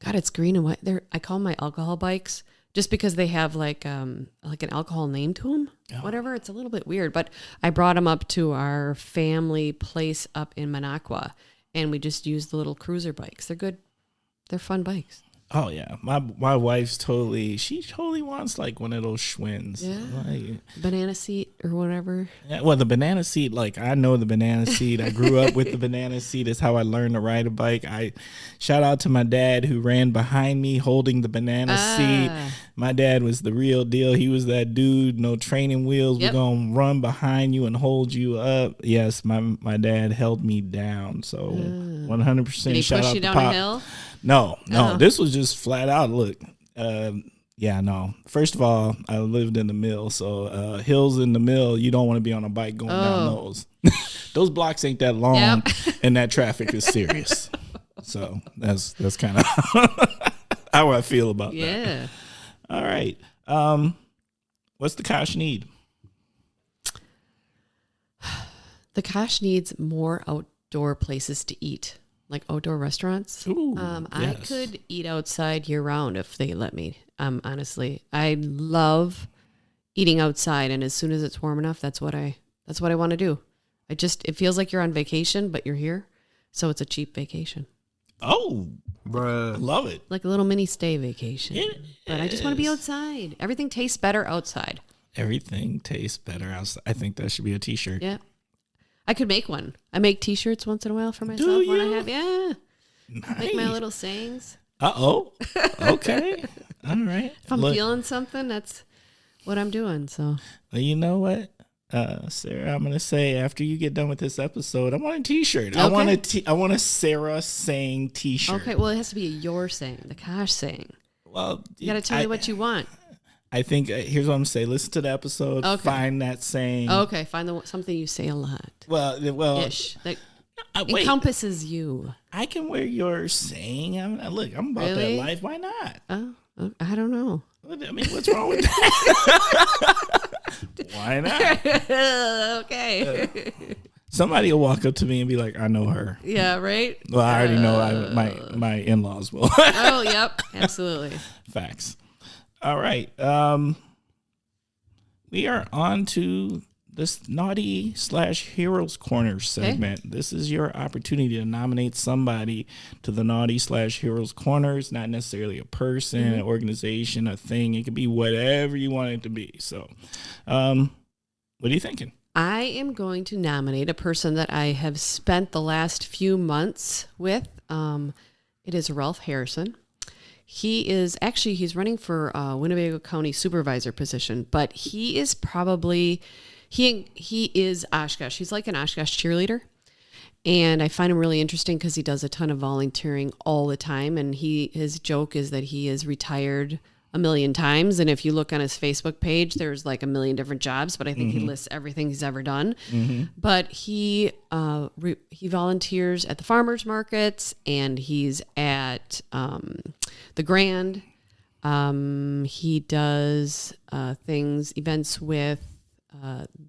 it's green and white. I call them my alcohol bikes. Just because they have like an alcohol name to them, whatever. It's a little bit weird, but I brought them up to our family place up in Minocqua, and we just used the little cruiser bikes. They're good. They're fun bikes. Oh yeah, my wife's totally wants like one of those Schwinn's, like, banana seat or whatever. Yeah, well, the banana seat, like, I know the banana seat. I grew up with the banana seat. It's how I learned to ride a bike. I shout out to my dad who ran behind me holding the banana seat. My dad was the real deal. He was that dude. No training wheels. Yep. We're gonna run behind you and hold you up. Yes, my dad held me down. So 100%. Did he shout push out you to down Pop. a hill? No. This was just flat out. Look, no. First of all, I lived in the mill, so hills in the mill, you don't want to be on a bike going down those. Those blocks ain't that long, and that traffic is serious. So that's kind of how I feel about that. Yeah. All right. What's the Kosh need? The Kosh needs more outdoor places to eat. Like outdoor restaurants. Ooh, yes. I could eat outside year round if they let me. Honestly, I love eating outside, and as soon as it's warm enough, that's what I want to do. It feels like you're on vacation, but you're here, so it's a cheap vacation. Oh, bruh, love it. Like a little mini stay vacation. But I just want to be outside. Everything tastes better outside. Everything tastes better outside. I think that should be a T-shirt. Yeah. I could make one. I make T-shirts once in a while for myself when I have. Yeah. Nice. Make my little sayings. Okay. All right. If I'm feeling something, that's what I'm doing. So. Well, you know what, Sarah? I'm gonna say after you get done with this episode, I want a T-shirt. Okay. I want a Sarah saying T-shirt. Okay. Well, it has to be your saying, the Kosh saying. Well, you got to tell me what you want. I think here's what I'm saying. Listen to the episode. Okay. Find that saying. Okay. Find something you say a lot. Well, ish. That encompasses you. I can wear your saying. Look, I'm about that life. Why not? Oh, I don't know. I mean, what's wrong with that? Why not? Okay. Somebody will walk up to me and be like, "I know her." Yeah. Right. Well, I already know. My in-laws will. Oh, yep. Absolutely. Facts. All right. We are on to this Naughty/Heroes Corner segment. Okay. This is your opportunity to nominate somebody to the Naughty/Heroes Corner. It's not necessarily a person, an organization, a thing. It could be whatever you want it to be. So, what are you thinking? I am going to nominate a person that I have spent the last few months with. It is Ralph Harrison. He's running for Winnebago County supervisor position, but he is probably, he is Oshkosh. He's like an Oshkosh cheerleader. And I find him really interesting because he does a ton of volunteering all the time. And his joke is that he is retired a million times. And if you look on his Facebook page, there's like a million different jobs, but I think he lists everything he's ever done. But he volunteers at the farmers markets, and he's at the Grand. He does events with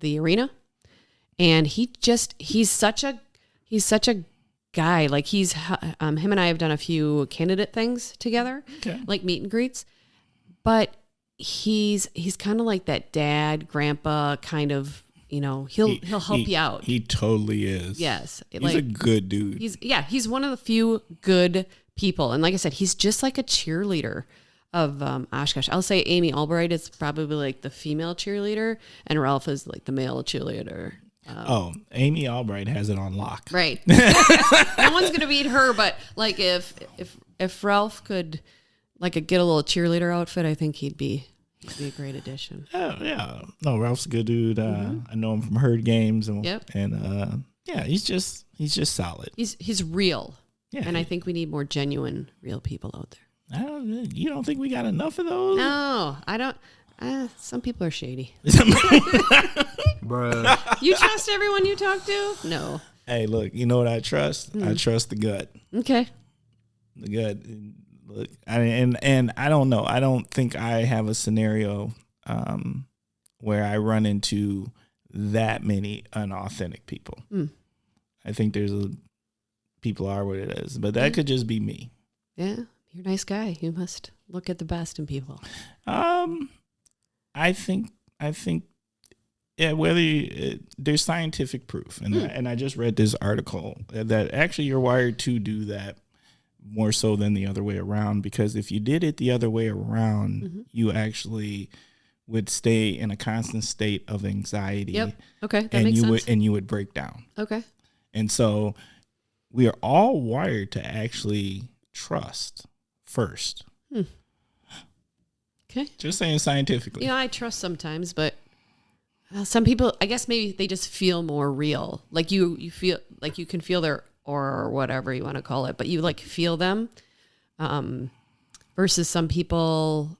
the arena, and he's such a guy. Like him and I have done a few candidate things together, like meet and greets. But he's kind of like that dad, grandpa kind of, he'll help you out. He totally is. Yes. He's a good dude. He's one of the few good people. And like I said, he's just like a cheerleader of Oshkosh. I'll say Amy Albright is probably like the female cheerleader, and Ralph is like the male cheerleader. Amy Albright has it on lock. Right. No one's gonna beat her, but like if Ralph could get a little cheerleader outfit, I think he'd be a great addition. Oh yeah. No, Ralph's a good dude. I know him from Herd Games, and he's just solid. He's real. Yeah. And I think we need more genuine, real people out there. You don't think we got enough of those? No, I don't. Some people are shady. Bruh. You trust everyone you talk to? No. Hey, look, you know what I trust? I trust the gut. Okay. The gut. Look, and I don't know. I don't think I have a scenario where I run into that many unauthentic people. I think people are what it is, but that could just be me. Yeah, you're a nice guy. You must look at the best in people. I think yeah, there's scientific proof, and I just read this article that actually you're wired to do that more so than the other way around, because if you did it the other way around, you actually would stay in a constant state of anxiety. Yep. Okay. That makes sense. And you would break down. Okay. And so we are all wired to actually trust first. Okay. Just saying scientifically. I trust sometimes, but some people, I guess maybe they just feel more real. Like you feel like you can feel their aura or whatever you want to call it, but you like feel them. Versus some people,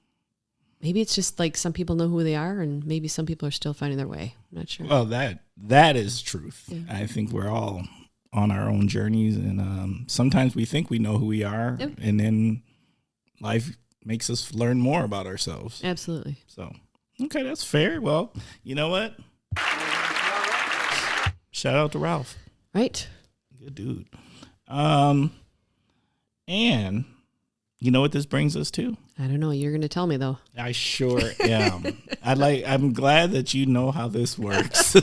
maybe it's just like some people know who they are, and maybe some people are still finding their way. I'm not sure. Well, that is truth. Yeah. I think we're all on our own journeys, and sometimes we think we know who we are, and then life makes us learn more about ourselves. Absolutely. So, okay, that's fair. Well, you know what? Shout out to Ralph. Right. Good dude. And you know what this brings us to? I don't know. You're going to tell me though. I sure am. I'm glad that you know how this works.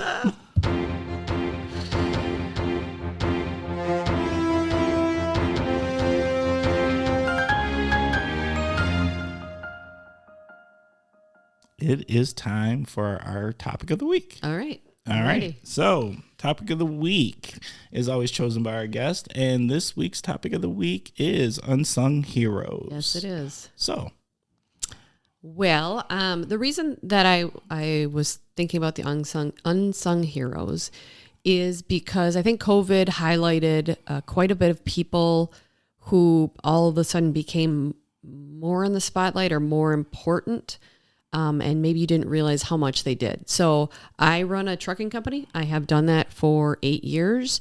It is time for our topic of the week. All right. All right. So, topic of the week is always chosen by our guest. And this week's topic of the week is unsung heroes. Yes, it is. So, well, the reason that I was thinking about the unsung heroes is because I think COVID highlighted quite a bit of people who all of a sudden became more in the spotlight or more important. And maybe you didn't realize how much they did. So I run a trucking company. I have done that for 8 years.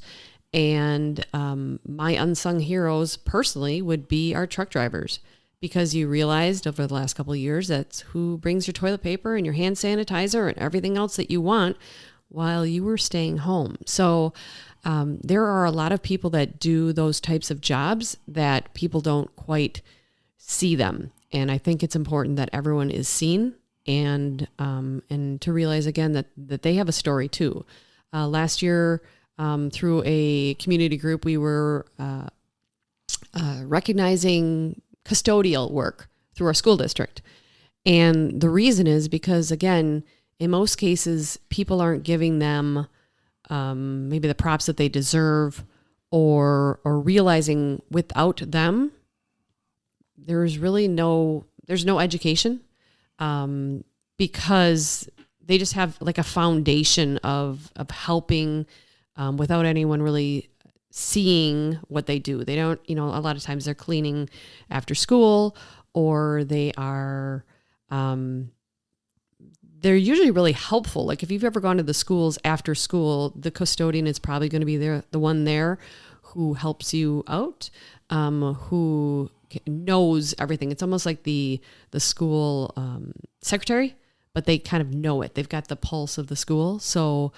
And my unsung heroes personally would be our truck drivers, because you realized over the last couple of years that's who brings your toilet paper and your hand sanitizer and everything else that you want while you were staying home. So there are a lot of people that do those types of jobs that people don't quite see them. And I think it's important that everyone is seen and to realize again that they have a story too. Last year, through a community group, we were recognizing custodial work through our school district. And the reason is because, again, in most cases, people aren't giving them maybe the props that they deserve, or realizing without them, there's no education, because they just have like a foundation of helping without anyone really seeing what they do. They don't, a lot of times they're cleaning after school, or they are, they're usually really helpful. Like if you've ever gone to the schools after school, the custodian is probably going to be there, the one there who helps you out, who knows everything. It's almost like the school secretary, but they kind of know it. They've got the pulse of the school. So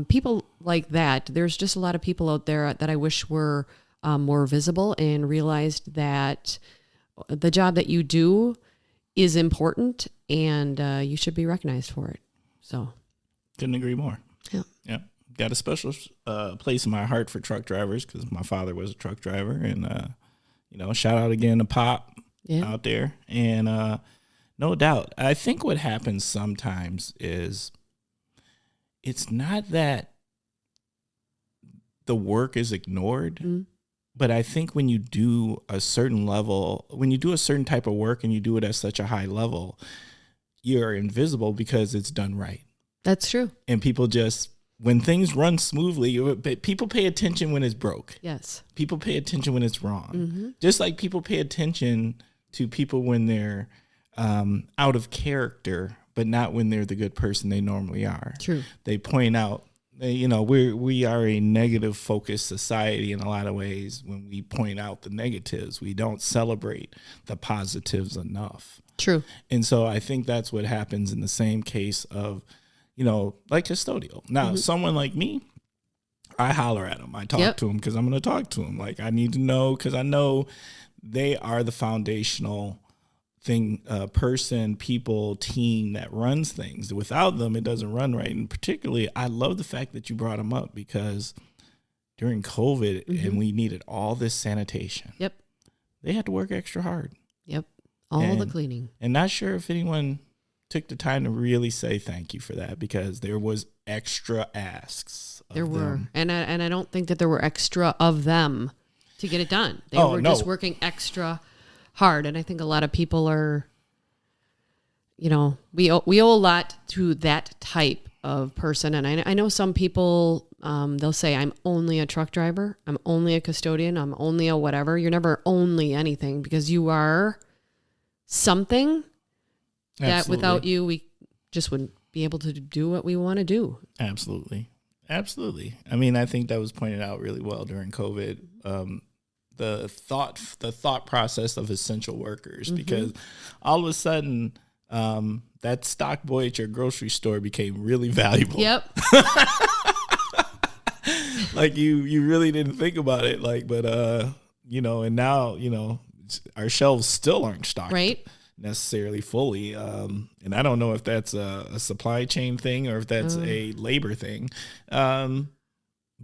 people like that, there's just a lot of people out there that I wish were more visible and realized that the job that you do is important and you should be recognized for it. So couldn't agree more. Yeah. Got a special place in my heart for truck drivers because my father was a truck driver. And, shout out again to Pop out there. And no doubt, I think what happens sometimes is it's not that the work is ignored, but I think when you do a certain level, when you do a certain type of work and you do it at such a high level, you're invisible because it's done right. That's true. And people just, when things run smoothly, people pay attention when it's broke. Yes. People pay attention when it's wrong. Just like people pay attention to people when they're out of character, but not when they're the good person they normally are. True. They point out, we are a negative focused society in a lot of ways. When we point out the negatives, we don't celebrate the positives enough. True. And so I think that's what happens in the same case of, like custodial. Now, someone like me, I holler at them. I talk to them because I'm going to talk to them. Like I need to know, because I know they are the foundational thing, person, people, team that runs things. Without them, it doesn't run right. And particularly, I love the fact that you brought them up because during COVID and we needed all this sanitation. Yep. They had to work extra hard. Yep. All the cleaning. And not sure if anyone took the time to really say thank you for that because there was extra asks. There were. Them. And I don't think that there were extra of them to get it done. They were just working extra hard. And I think a lot of people are, we owe a lot to that type of person. And I know some people, they'll say, I'm only a truck driver. I'm only a custodian. I'm only a whatever. You're never only anything because you are something that without you, we just wouldn't be able to do what we want to do. Absolutely. I mean, I think that was pointed out really well during COVID. The thought process of essential workers, because all of a sudden that stock boy at your grocery store became really valuable. Yep. Like you really didn't think about it, but and now our shelves still aren't stocked necessarily fully, and I don't know if that's a supply chain thing or if that's a labor thing.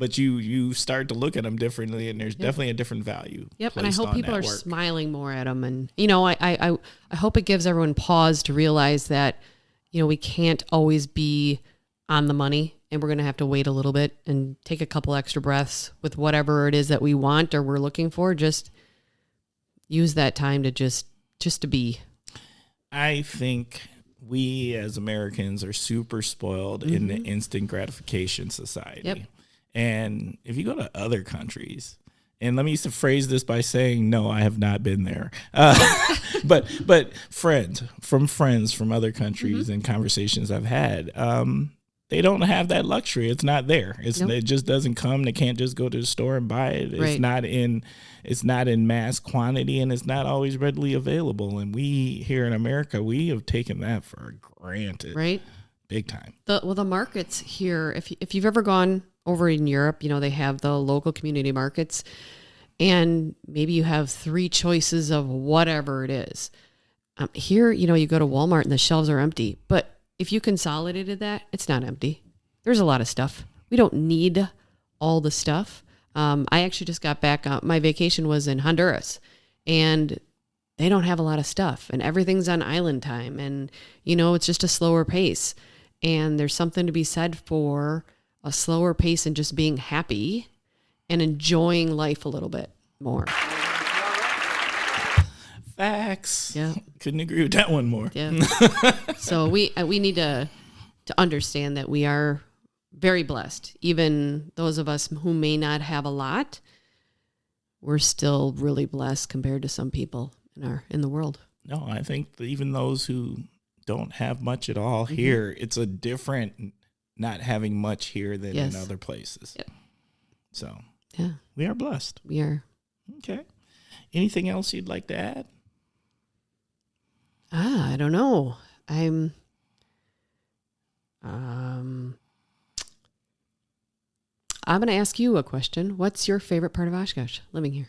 But you start to look at them differently, and there's definitely a different value. Yep, and I hope people are smiling more at them. And, I hope it gives everyone pause to realize that, we can't always be on the money, and we're going to have to wait a little bit and take a couple extra breaths with whatever it is that we want or we're looking for. Just use that time to just to be. I think we as Americans are super spoiled in the instant gratification society. Yep. And if you go to other countries, and let me phrase this by saying, no, I have not been there. But friends from other countries and conversations I've had, they don't have that luxury. It's not there. It just doesn't come. They can't just go to the store and buy it. It's not in mass quantity, and it's not always readily available. And we here in America, we have taken that for granted. Right. Big time. The markets here, if you've ever gone over in Europe, they have the local community markets, and maybe you have 3 choices of whatever it is. Here, you go to Walmart and the shelves are empty, but if you consolidated that, it's not empty. There's a lot of stuff. We don't need all the stuff. I actually just got back. My vacation was in Honduras, and they don't have a lot of stuff, and everything's on island time, and it's just a slower pace. And there's something to be said for a slower pace and just being happy and enjoying life a little bit more. Facts. Yeah. Couldn't agree with that one more. Yeah. So we need to understand that we are very blessed. Even those of us who may not have a lot, we're still really blessed compared to some people in the world. No, I think that even those who don't have much at all here, it's a different not having much here than in other places. Yep. So we are blessed. We are. Okay. Anything else you'd like to add? I don't know. I'm going to ask you a question. What's your favorite part of Oshkosh living here?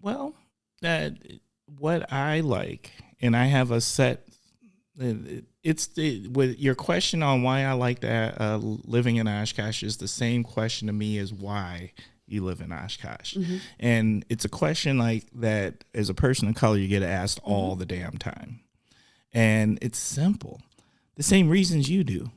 Well, what I like, and I have a set. With your question on why I like that living in Oshkosh is the same question to me as why you live in Oshkosh, and it's a question like that as a person of color you get asked all the damn time, and it's simple, the same reasons you do,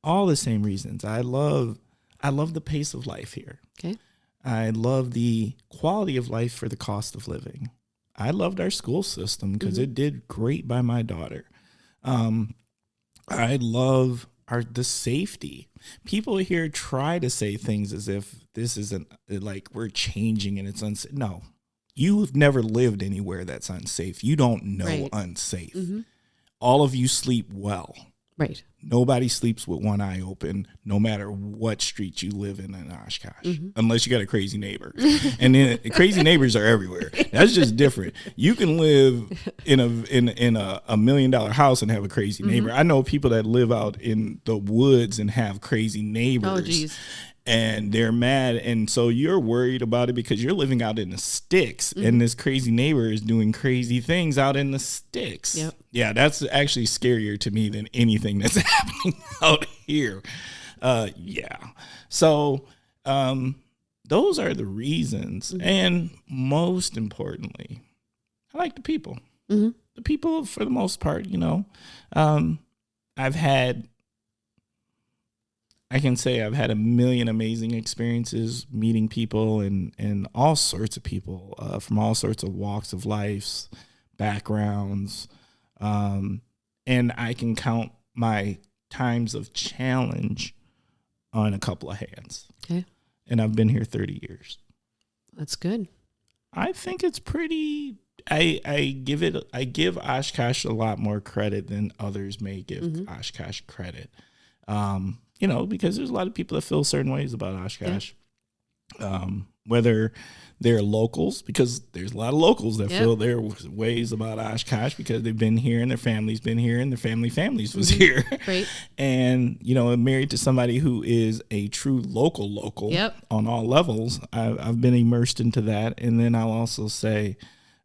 all the same reasons. I love the pace of life here. Okay. I love the quality of life for the cost of living. I loved our school system because it did great by my daughter. I love the safety. People here try to say things as if this isn't like we're changing and it's unsafe. No, you've never lived anywhere that's unsafe. You don't know unsafe. All of you sleep well. Right. Nobody sleeps with one eye open, no matter what street you live in Oshkosh, unless you got a crazy neighbor. And then crazy neighbors are everywhere. That's just different. You can live in a $1 million house and have a crazy neighbor. I know people that live out in the woods and have crazy neighbors. Oh, geez. And they're mad, and so you're worried about it because you're living out in the sticks, and this crazy neighbor is doing crazy things out in the sticks. Yep. Yeah, that's actually scarier to me than anything that's happening out here. So those are the reasons, and most importantly, I like the people. The people, for the most part, I can say I've had a million amazing experiences meeting people and all sorts of people from all sorts of walks of life, backgrounds. And I can count my times of challenge on a couple of hands. Okay. And I've been here 30 years. That's good. I think it's pretty, I give Oshkosh a lot more credit than others may give Oshkosh credit. Because there's a lot of people that feel certain ways about Oshkosh, whether they're locals, because there's a lot of locals that feel their ways about Oshkosh because they've been here and their family's been here and their families was here. Right. And, married to somebody who is a true local on all levels. I've been immersed into that. And then I'll also say,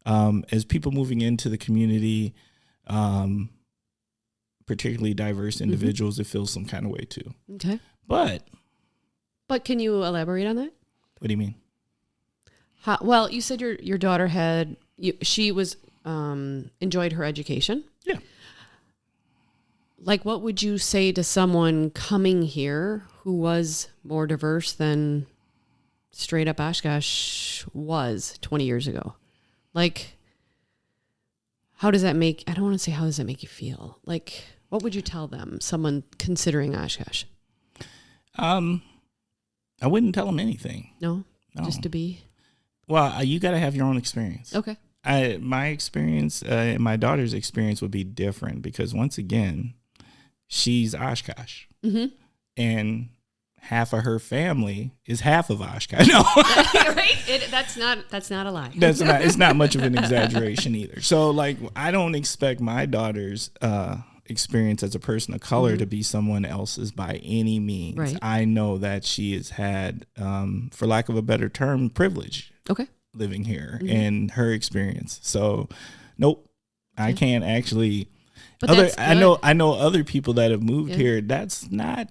as people moving into the community, particularly diverse individuals, it feels some kind of way too. Okay. But can you elaborate on that? What do you mean? Well, you said your daughter she was enjoyed her education. Yeah. Like, what would you say to someone coming here who was more diverse than straight up Oshkosh was 20 years ago? Like, how does that make, I don't want to say how does that make you feel? Like, what would you tell them, someone considering Oshkosh? I wouldn't tell them anything. No? Just to be? Well, you got to have your own experience. Okay. My experience and my daughter's experience would be different because, once again, she's Oshkosh. And half of her family is half of Oshkosh. No. Right? That's not a lie. It's not much of an exaggeration either. So, like, I don't expect my daughter's experience as a person of color to be someone else's by any means. Right. I know that she has had, for lack of a better term, privilege. Okay. Living here and her experience. So, nope, I can't actually. But I know other people that have moved here. That's not.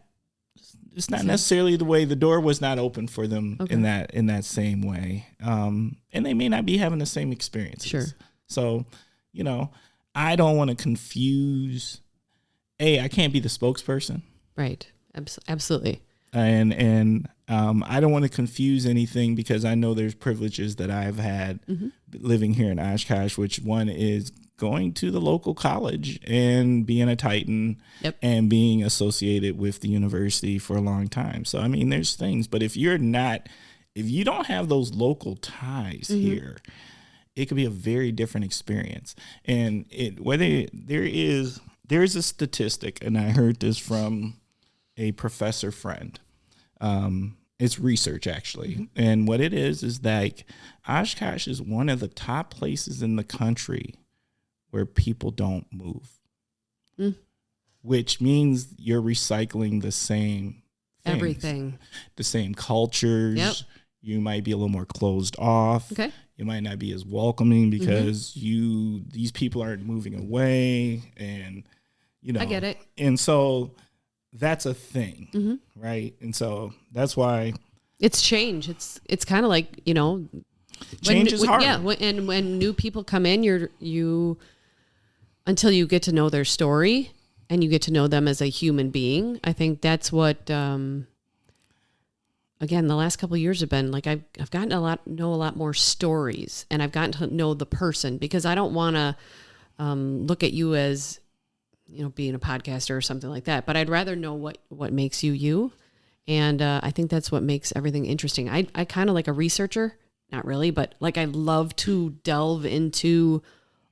It's not necessarily the way. The door was not open for them in that same way. And they may not be having the same experiences. Sure. So, I don't want to confuse. I can't be the spokesperson. Right. Absolutely. And I don't want to confuse anything because I know there's privileges that I've had living here in Oshkosh, which one is going to the local college and being a Titan and being associated with the university for a long time. So, I mean, there's things, but if you're not if you don't have those local ties here, it could be a very different experience. And there's a statistic, and I heard this from a professor friend. It's research, actually. And what it is that Oshkosh is one of the top places in the country where people don't move, which means you're recycling the same things, everything, the same cultures. Yep. You might be a little more closed off. Okay. You might not be as welcoming because these people aren't moving away, and I get it. And so that's a thing, right? And so that's why it's change. It's kind of like, change is hard. Yeah, and when new people come in, you until you get to know their story and you get to know them as a human being. I think that's what again, the last couple of years have been like I've gotten know a lot more stories, and I've gotten to know the person, because I don't want to look at you as being a podcaster or something like that, but I'd rather know what makes you. And I think that's what makes everything interesting. I kind of like a researcher, not really, but like I love to delve into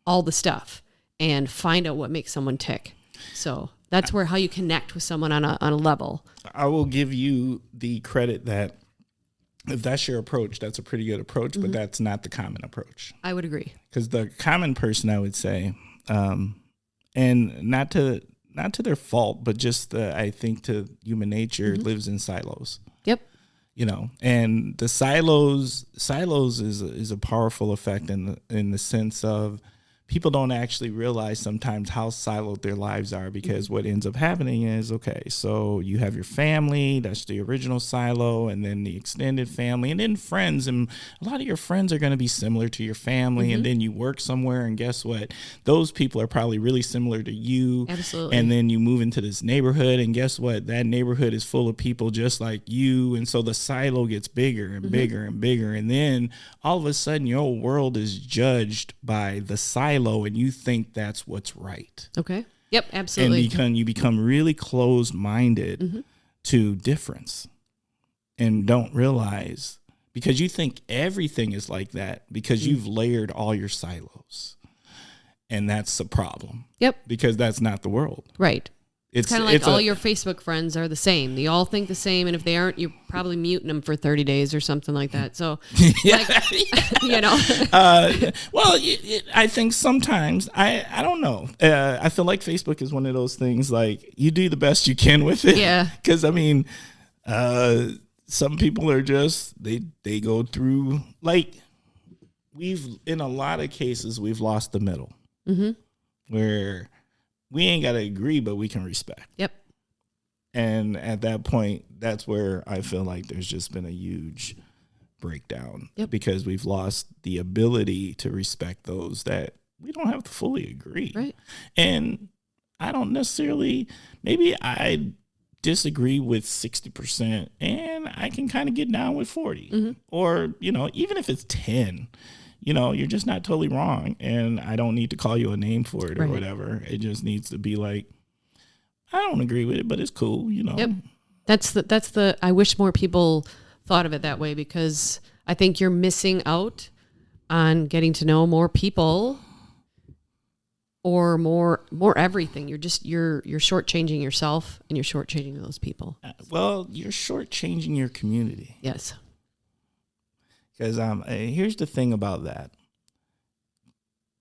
all the stuff and find out what makes someone tick. So that's how you connect with someone on a level. I will give you the credit that if that's your approach, that's a pretty good approach, but that's not the common approach. I would agree. Because the common person, I would say, and not to their fault, but just I think to human nature, lives in silos. Yep. And the silos is a powerful effect in the sense of people don't actually realize sometimes how siloed their lives are, because what ends up happening is, okay, so you have your family, that's the original silo, and then the extended family, and then friends, and a lot of your friends are going to be similar to your family, and then you work somewhere, and guess what? Those people are probably really similar to you. Absolutely. And then you move into this neighborhood, and guess what? That neighborhood is full of people just like you, and so the silo gets bigger and bigger and bigger, and then all of a sudden your world is judged by the silo, and you think that's what's right. Okay. Yep, absolutely. And you become really closed-minded to difference, and don't realize, because you think everything is like that because you've layered all your silos. And that's the problem. Yep. Because that's not the world. Right. It's kind of like all your Facebook friends are the same. They all think the same, and if they aren't, you're probably muting them for 30 days or something like that. So, well, I think sometimes, I don't know. I feel like Facebook is one of those things, like, you do the best you can with it. Yeah. Because, I mean, some people are just, they go through, like, in a lot of cases, we've lost the middle. Where we ain't got to agree, but we can respect. Yep. And at that point, that's where I feel like there's just been a huge breakdown. Yep. Because we've lost the ability to respect those that we don't have to fully agree. Right. And I don't necessarily, maybe I disagree with 60% and I can kind of get down with 40 or, even if it's 10, you're just not totally wrong, and I don't need to call you a name for it or whatever. It just needs to be like, I don't agree with it, but it's cool, Yep. That's the I wish more people thought of it that way, because I think you're missing out on getting to know more people or more everything. You're shortchanging yourself, and you're shortchanging those people. Well, you're shortchanging your community. Yes. Because here's the thing about that.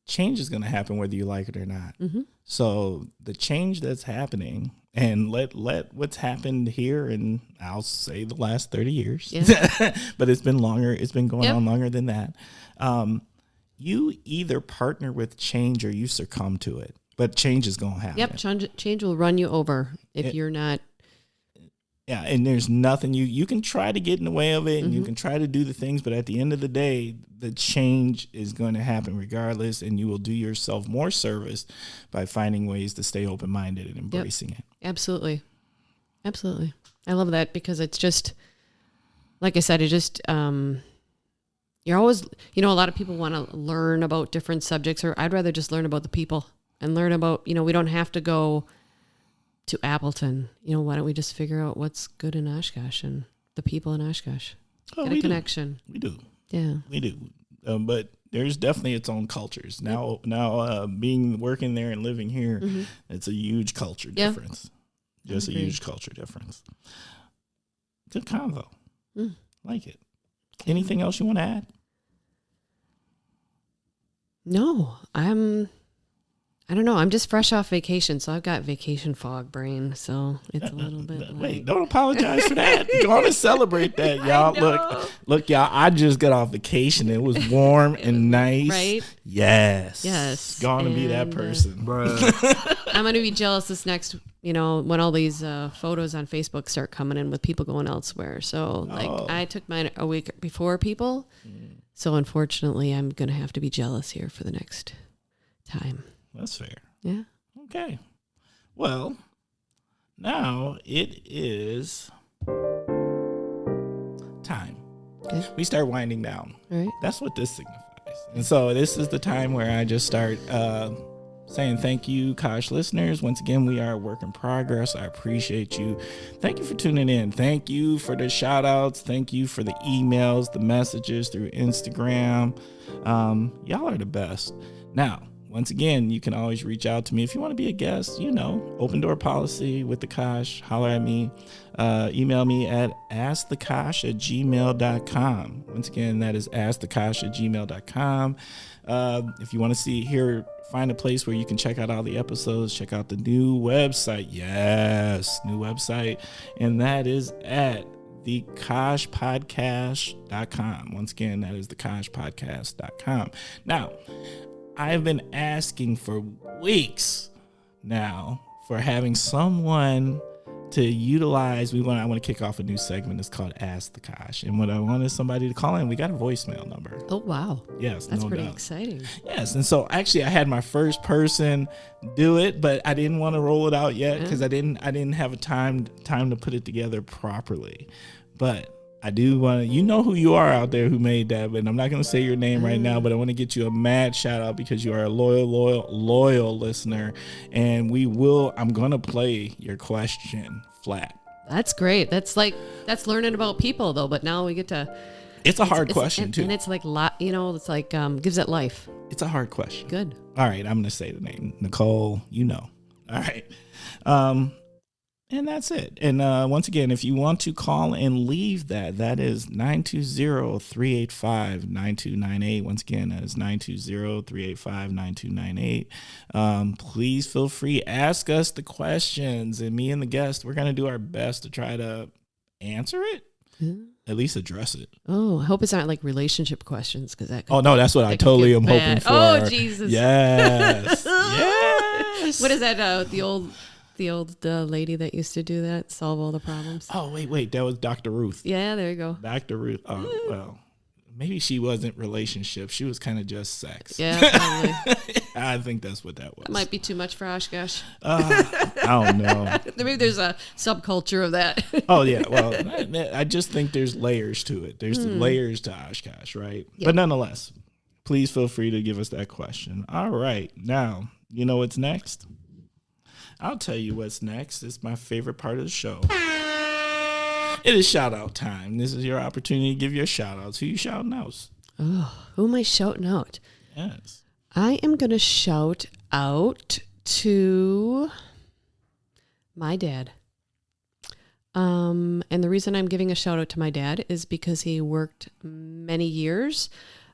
Change is going to happen whether you like it or not. So the change that's happening, and let what's happened here, and I'll say the last 30 years, but it's been longer. It's been going on longer than that. You either partner with change or you succumb to it. But change is going to happen. Yep, change will run you over if you're not. Yeah, and there's nothing you can try to get in the way of it, and you can try to do the things, but at the end of the day, the change is going to happen regardless, and you will do yourself more service by finding ways to stay open-minded and embracing it. Absolutely. Absolutely. I love that, because it's just, like I said, it just, you're always, a lot of people want to learn about different subjects, or I'd rather just learn about the people and learn about, we don't have to go to Appleton. Why don't we just figure out what's good in Oshkosh and the people in Oshkosh? Get a connection. We do. Yeah. We do. But there's definitely its own cultures. Now, working there and living here, it's a huge culture difference. Just a huge culture difference. Good convo. Like it. Anything else you want to add? No, I don't know. I'm just fresh off vacation, so I've got vacation fog brain. So it's a little bit. Wait, don't apologize for that. Go on and celebrate that, y'all. Look, y'all. I just got off vacation. It was warm and nice. Right? Yes. Going to be that person, bro. I'm going to be jealous this next. When all these photos on Facebook start coming in with people going elsewhere. So I took mine a week before people. So unfortunately, I'm going to have to be jealous here for the next time. That's fair. Yeah. Okay. Well, now it is time. Okay. We start winding down. All right. That's what this signifies. And so this is the time where I just start saying thank you, Kosh listeners. Once again, we are a work in progress. I appreciate you. Thank you for tuning in. Thank you for the shout outs. Thank you for the emails, the messages through Instagram. Y'all are the best. Now, once again, you can always reach out to me if you want to be a guest. Open door policy with the Kosh. Holler at me. Email me at askthekosh@gmail.com. Once again, that is askthekosh@gmail.com. If you want to find a place where you can check out all the episodes, check out the new website. Yes, new website. And that is at thekoshpodcast.com. Once again, that is thekoshpodcast.com. Now, I've been asking for weeks now for having someone to utilize. I want to kick off a new segment. It's called Ask the Kosh. And what I want is somebody to call in. We got a voicemail number. Oh, wow. Yes. That's no pretty doubt. exciting. Yes. And so actually I had my first person do it, but I didn't want to roll it out yet because I didn't have a time to put it together properly. But I do want to, who you are out there who made that, but I'm not going to say your name right now, but I want to get you a mad shout out because you are a loyal listener. And I'm going to play your question flat. That's great. That's learning about people though, but now we get to. It's a hard question too. And it's like, it's like, gives it life. It's a hard question. Good. All right. I'm going to say the name. Nicole, All right. And that's it. And once again, if you want to call and leave that is 920-385-9298. Once again, that is 920-385-9298. Please feel free. Ask us the questions. And me and the guest, we're going to do our best to try to answer it. At least address it. Oh, I hope it's not like relationship questions because that. Oh no, that's what I totally am hoping for. Oh Jesus! Yes, yes. What is that? The old lady that used to do that, solve all the problems. Oh wait, that was Dr. Ruth. Yeah, there you go. Dr. Ruth. Oh well, maybe she wasn't relationship. She was kind of just sex. Yeah, probably. I think that's what that was. That might be too much for Oshkosh. I don't know. Maybe there's a subculture of that. Oh yeah, well, I just think there's layers to it. There's layers to Oshkosh, right? Yep. But nonetheless, please feel free to give us that question. All right, now you know what's next. I'll tell you what's next. It's my favorite part of the show. It is shout out time. This is your opportunity to give your shout outs. Who you shouting out? Oh, who am I shouting out? Yes. I am going to shout out to my dad. And the reason I'm giving a shout out to my dad is because he worked many years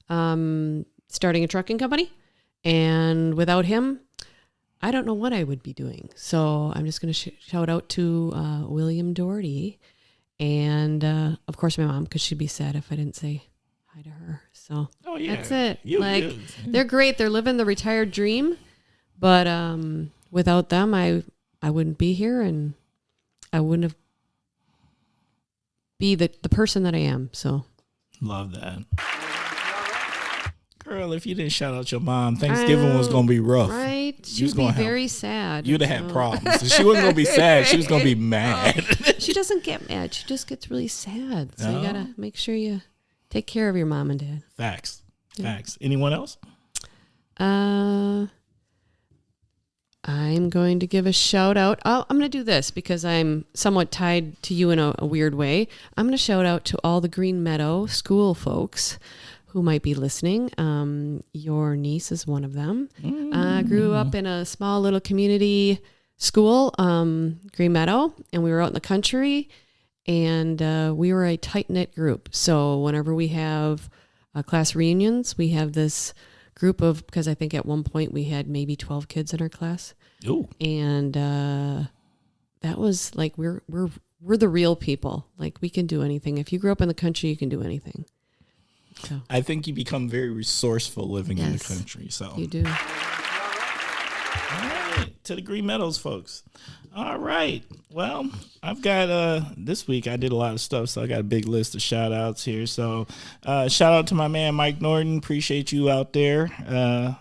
starting a trucking company. And without him, I don't know what I would be doing. So I'm just going to shout out to William Dougherty and, of course, my mom, because she'd be sad if I didn't say hi to her. So that's it. They're great. They're living the retired dream. But without them, I wouldn't be here and I wouldn't have be the person that I am. So love that. Girl, if you didn't shout out your mom, Thanksgiving was going to be rough. Right? She'd be very sad. You'd have had problems. So she wasn't going to be sad. She was going to be mad. She doesn't get mad. She just gets really sad. So you got to make sure you take care of your mom and dad. Facts. Anyone else? I I'm going to give a shout out. I'm going to do this because I'm somewhat tied to you in a weird way. I'm going to shout out to all the Green Meadow school folks who might be listening. Your niece is one of them. I grew up in a small little community school, Green Meadow, and we were out in the country, and we were a tight-knit group. So whenever we have class reunions, we have this group of, because I think at one point we had maybe 12 kids in our class. Ooh. And that was like, we're the real people. Like, we can do anything. If you grew up in the country, you can do anything. So I think you become very resourceful living in the country. So you do. All right, to the Green Meadows folks. All right. Well, I've got this week I did a lot of stuff, so I got a big list of shout outs here. So shout out to my man Mike Norton. Appreciate you out there.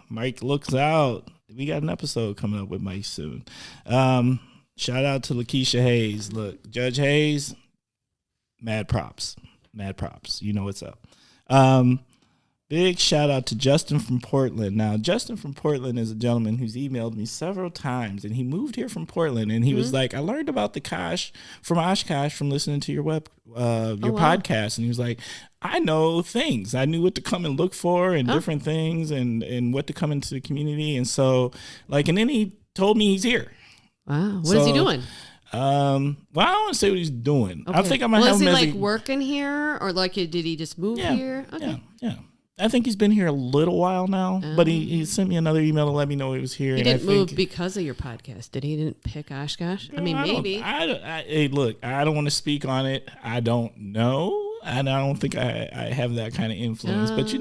Mike looks out. We got an episode coming up with Mike soon. Shout out to Lakeisha Hayes. Look, Judge Hayes, mad props. Mad props. You know what's up. Big shout out to Justin from Portland. Now, Justin from Portland is a gentleman who's emailed me several times, and he moved here from Portland, and he was like, I learned about the Kosh from Oshkosh from listening to your podcast. And he was like, I know things. I knew what to come and look for and different things and what to come into the community. And so, like, and then he told me he's here. Wow. What is he doing? Well, I don't want to say what he's doing. Okay. I think I might have him as working here, or like did he just move here? Okay. Yeah. I think he's been here a little while now, but he sent me another email to let me know he was here. He didn't move because of your podcast, did he? He didn't pick Oshkosh? I mean, maybe. Hey, look, I don't want to speak on it. I don't know. And I don't think I have that kind of influence. But,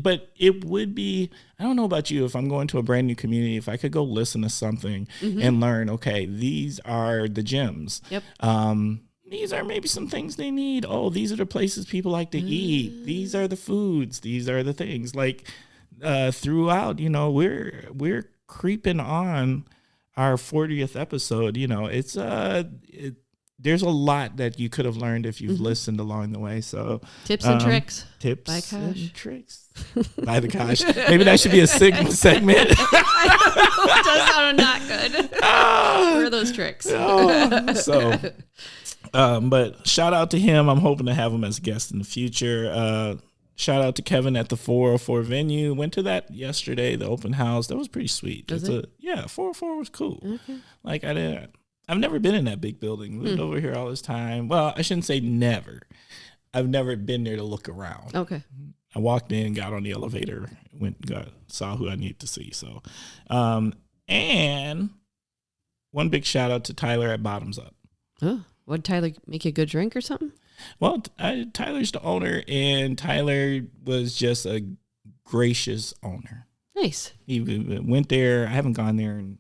but it would be, I don't know about you, if I'm going to a brand new community, if I could go listen to something and learn, okay, these are the gems. Yep. These are maybe some things they need. Oh, these are the places people like to eat. These are the foods. These are the things. Like throughout, we're creeping on our 40th episode. It's there's a lot that you could have learned if you've listened along the way. So tips and tricks. Tips by Kosh. And tricks by the Kosh. Maybe that should be a segment. It does sound not good. Where are those tricks? But shout out to him. I'm hoping to have him as a guest in the future. Shout out to Kevin at the 404 venue. Went to that yesterday, the open house. That was pretty sweet. 404 was cool. Okay. Like I've never been in that big building. Lived over here all this time. Well, I shouldn't say never. I've never been there to look around. Okay. I walked in, got on the elevator, saw who I needed to see. So, and one big shout out to Tyler at Bottoms Up. Oh, what, Tyler make you a good drink or something? Well, Tyler's the owner, and Tyler was just a gracious owner. Nice. He went there. I haven't gone there in,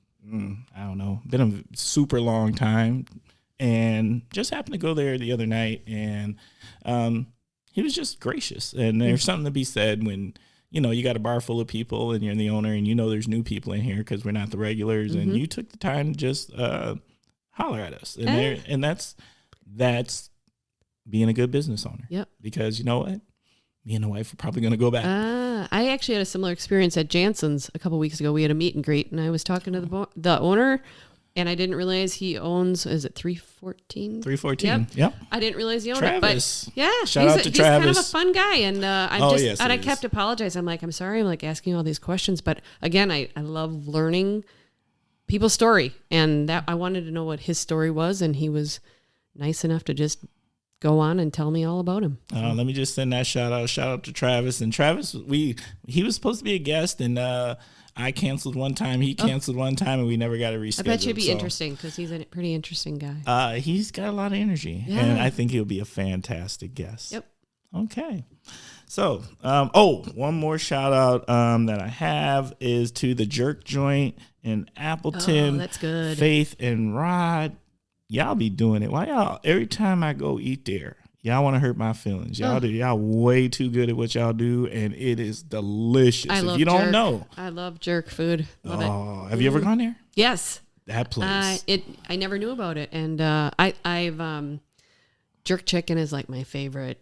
I don't know, been a super long time, and just happened to go there the other night, and he was just gracious. And there's something to be said when, you got a bar full of people and you're the owner and and there's new people in here because we're not the regulars, and you took the time to just holler at us. And that's being a good business owner. Yep. Because you know what? Me and the wife are probably going to go back. I actually had a similar experience at Jansen's a couple weeks ago. We had a meet and greet, and I was talking to the owner, and I didn't realize he owns, is it 314? 314. Yep. I didn't realize he owned Travis. it. But yeah, Shout out to Travis. He's kind of a fun guy, and I kept apologizing. I'm like, I'm sorry, I'm like asking all these questions, but again, I love learning people's story, and that I wanted to know what his story was, and he was nice enough to just go on and tell me all about him. Let me just send that shout out to Travis. And Travis, he was supposed to be a guest, and I canceled one time, he canceled one time, and we never got it rescheduled. I bet you'd be interesting because he's a pretty interesting guy. He's got a lot of energy, and I think he'll be a fantastic guest. Yep. Okay. So, one more shout out that I have is to the Jerk Joint in Appleton. Oh, that's good. Faith and Rod. Y'all be doing it. Why y'all, every time I go eat there, y'all want to hurt my feelings. Y'all do. Y'all way too good at what y'all do, and it is delicious. If you don't know. I love jerk food. Love it. Have you ever gone there? Yes. That place. I never knew about it. And I've jerk chicken is like my favorite,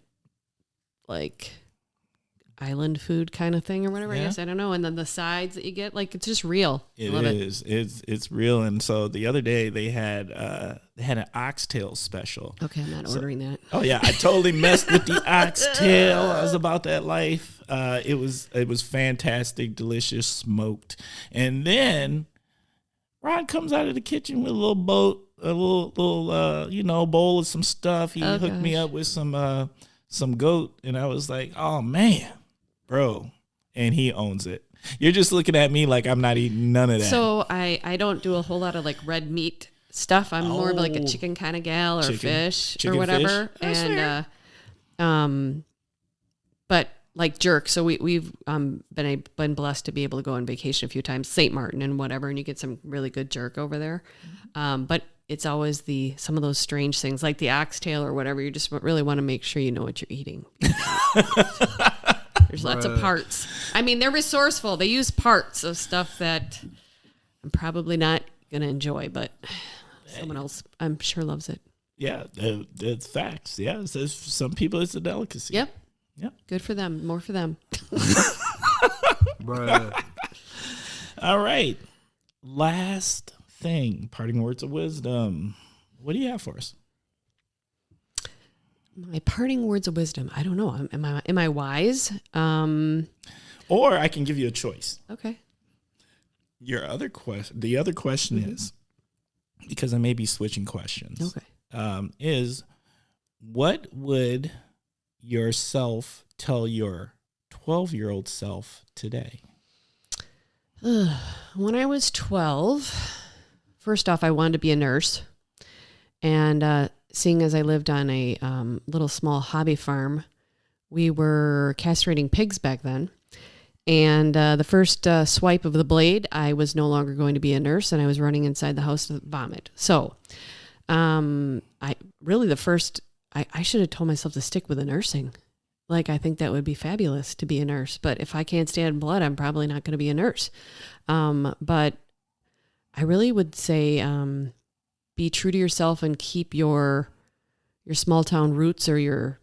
like island food kind of thing or whatever. I Yeah. guess I don't know. And then the sides that you get, like it's just real. It Love is. It's real. And so the other day they had an oxtail special. Okay, I'm not ordering that. Oh yeah, I totally messed with the oxtail. I was about that life. It was fantastic, delicious, smoked. And then Rod comes out of the kitchen with a little bowl of some stuff. He hooked me up with some goat, and I was like, oh man, bro. And he owns it. You're just looking at me like I'm not eating none of that. So I don't do a whole lot of like red meat stuff. I'm more of like a chicken kind of gal, or fish or whatever. Fish. And but like jerk. So we've been blessed to be able to go on vacation a few times, St. Martin and whatever, and you get some really good jerk over there. But it's always some of those strange things like the oxtail or whatever. You just really want to make sure you know what you're eating. There's lots of parts. I mean, they're resourceful. They use parts of stuff that I'm probably not going to enjoy, but someone else I'm sure loves it. Yeah, it's facts. Yeah, it says for some people it's a delicacy. Yep. Yep. Good for them. More for them. Bruh. All right. Last thing, parting words of wisdom. What do you have for us? My parting words of wisdom. I don't know. Am I wise? Or I can give you a choice. Okay. The other question is, because I may be switching questions. Okay. Is what would yourself tell your 12-year-old self today? When I was 12, first off, I wanted to be a nurse. And seeing as I lived on a little small hobby farm, we were castrating pigs back then. And the first swipe of the blade, I was no longer going to be a nurse, and I was running inside the house to vomit. So I should have told myself to stick with the nursing. Like, I think that would be fabulous to be a nurse. But if I can't stand blood, I'm probably not going to be a nurse. But I really would say be true to yourself and keep your small town roots or your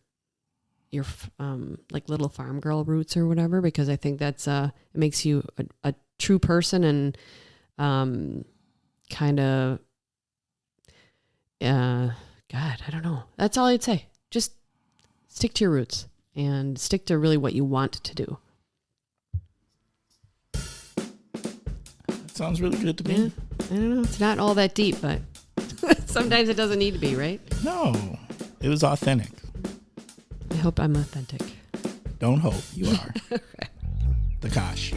like little farm girl roots or whatever, because I think that's it makes you a true person and kind of God, I don't know. That's all I'd say. Just stick to your roots and stick to really what you want to do. That sounds really good to me. Yeah, I don't know. It's not all that deep, but sometimes it doesn't need to be, right? No, it was authentic. I hope I'm authentic. Don't hope you are. Okay. The Kosh.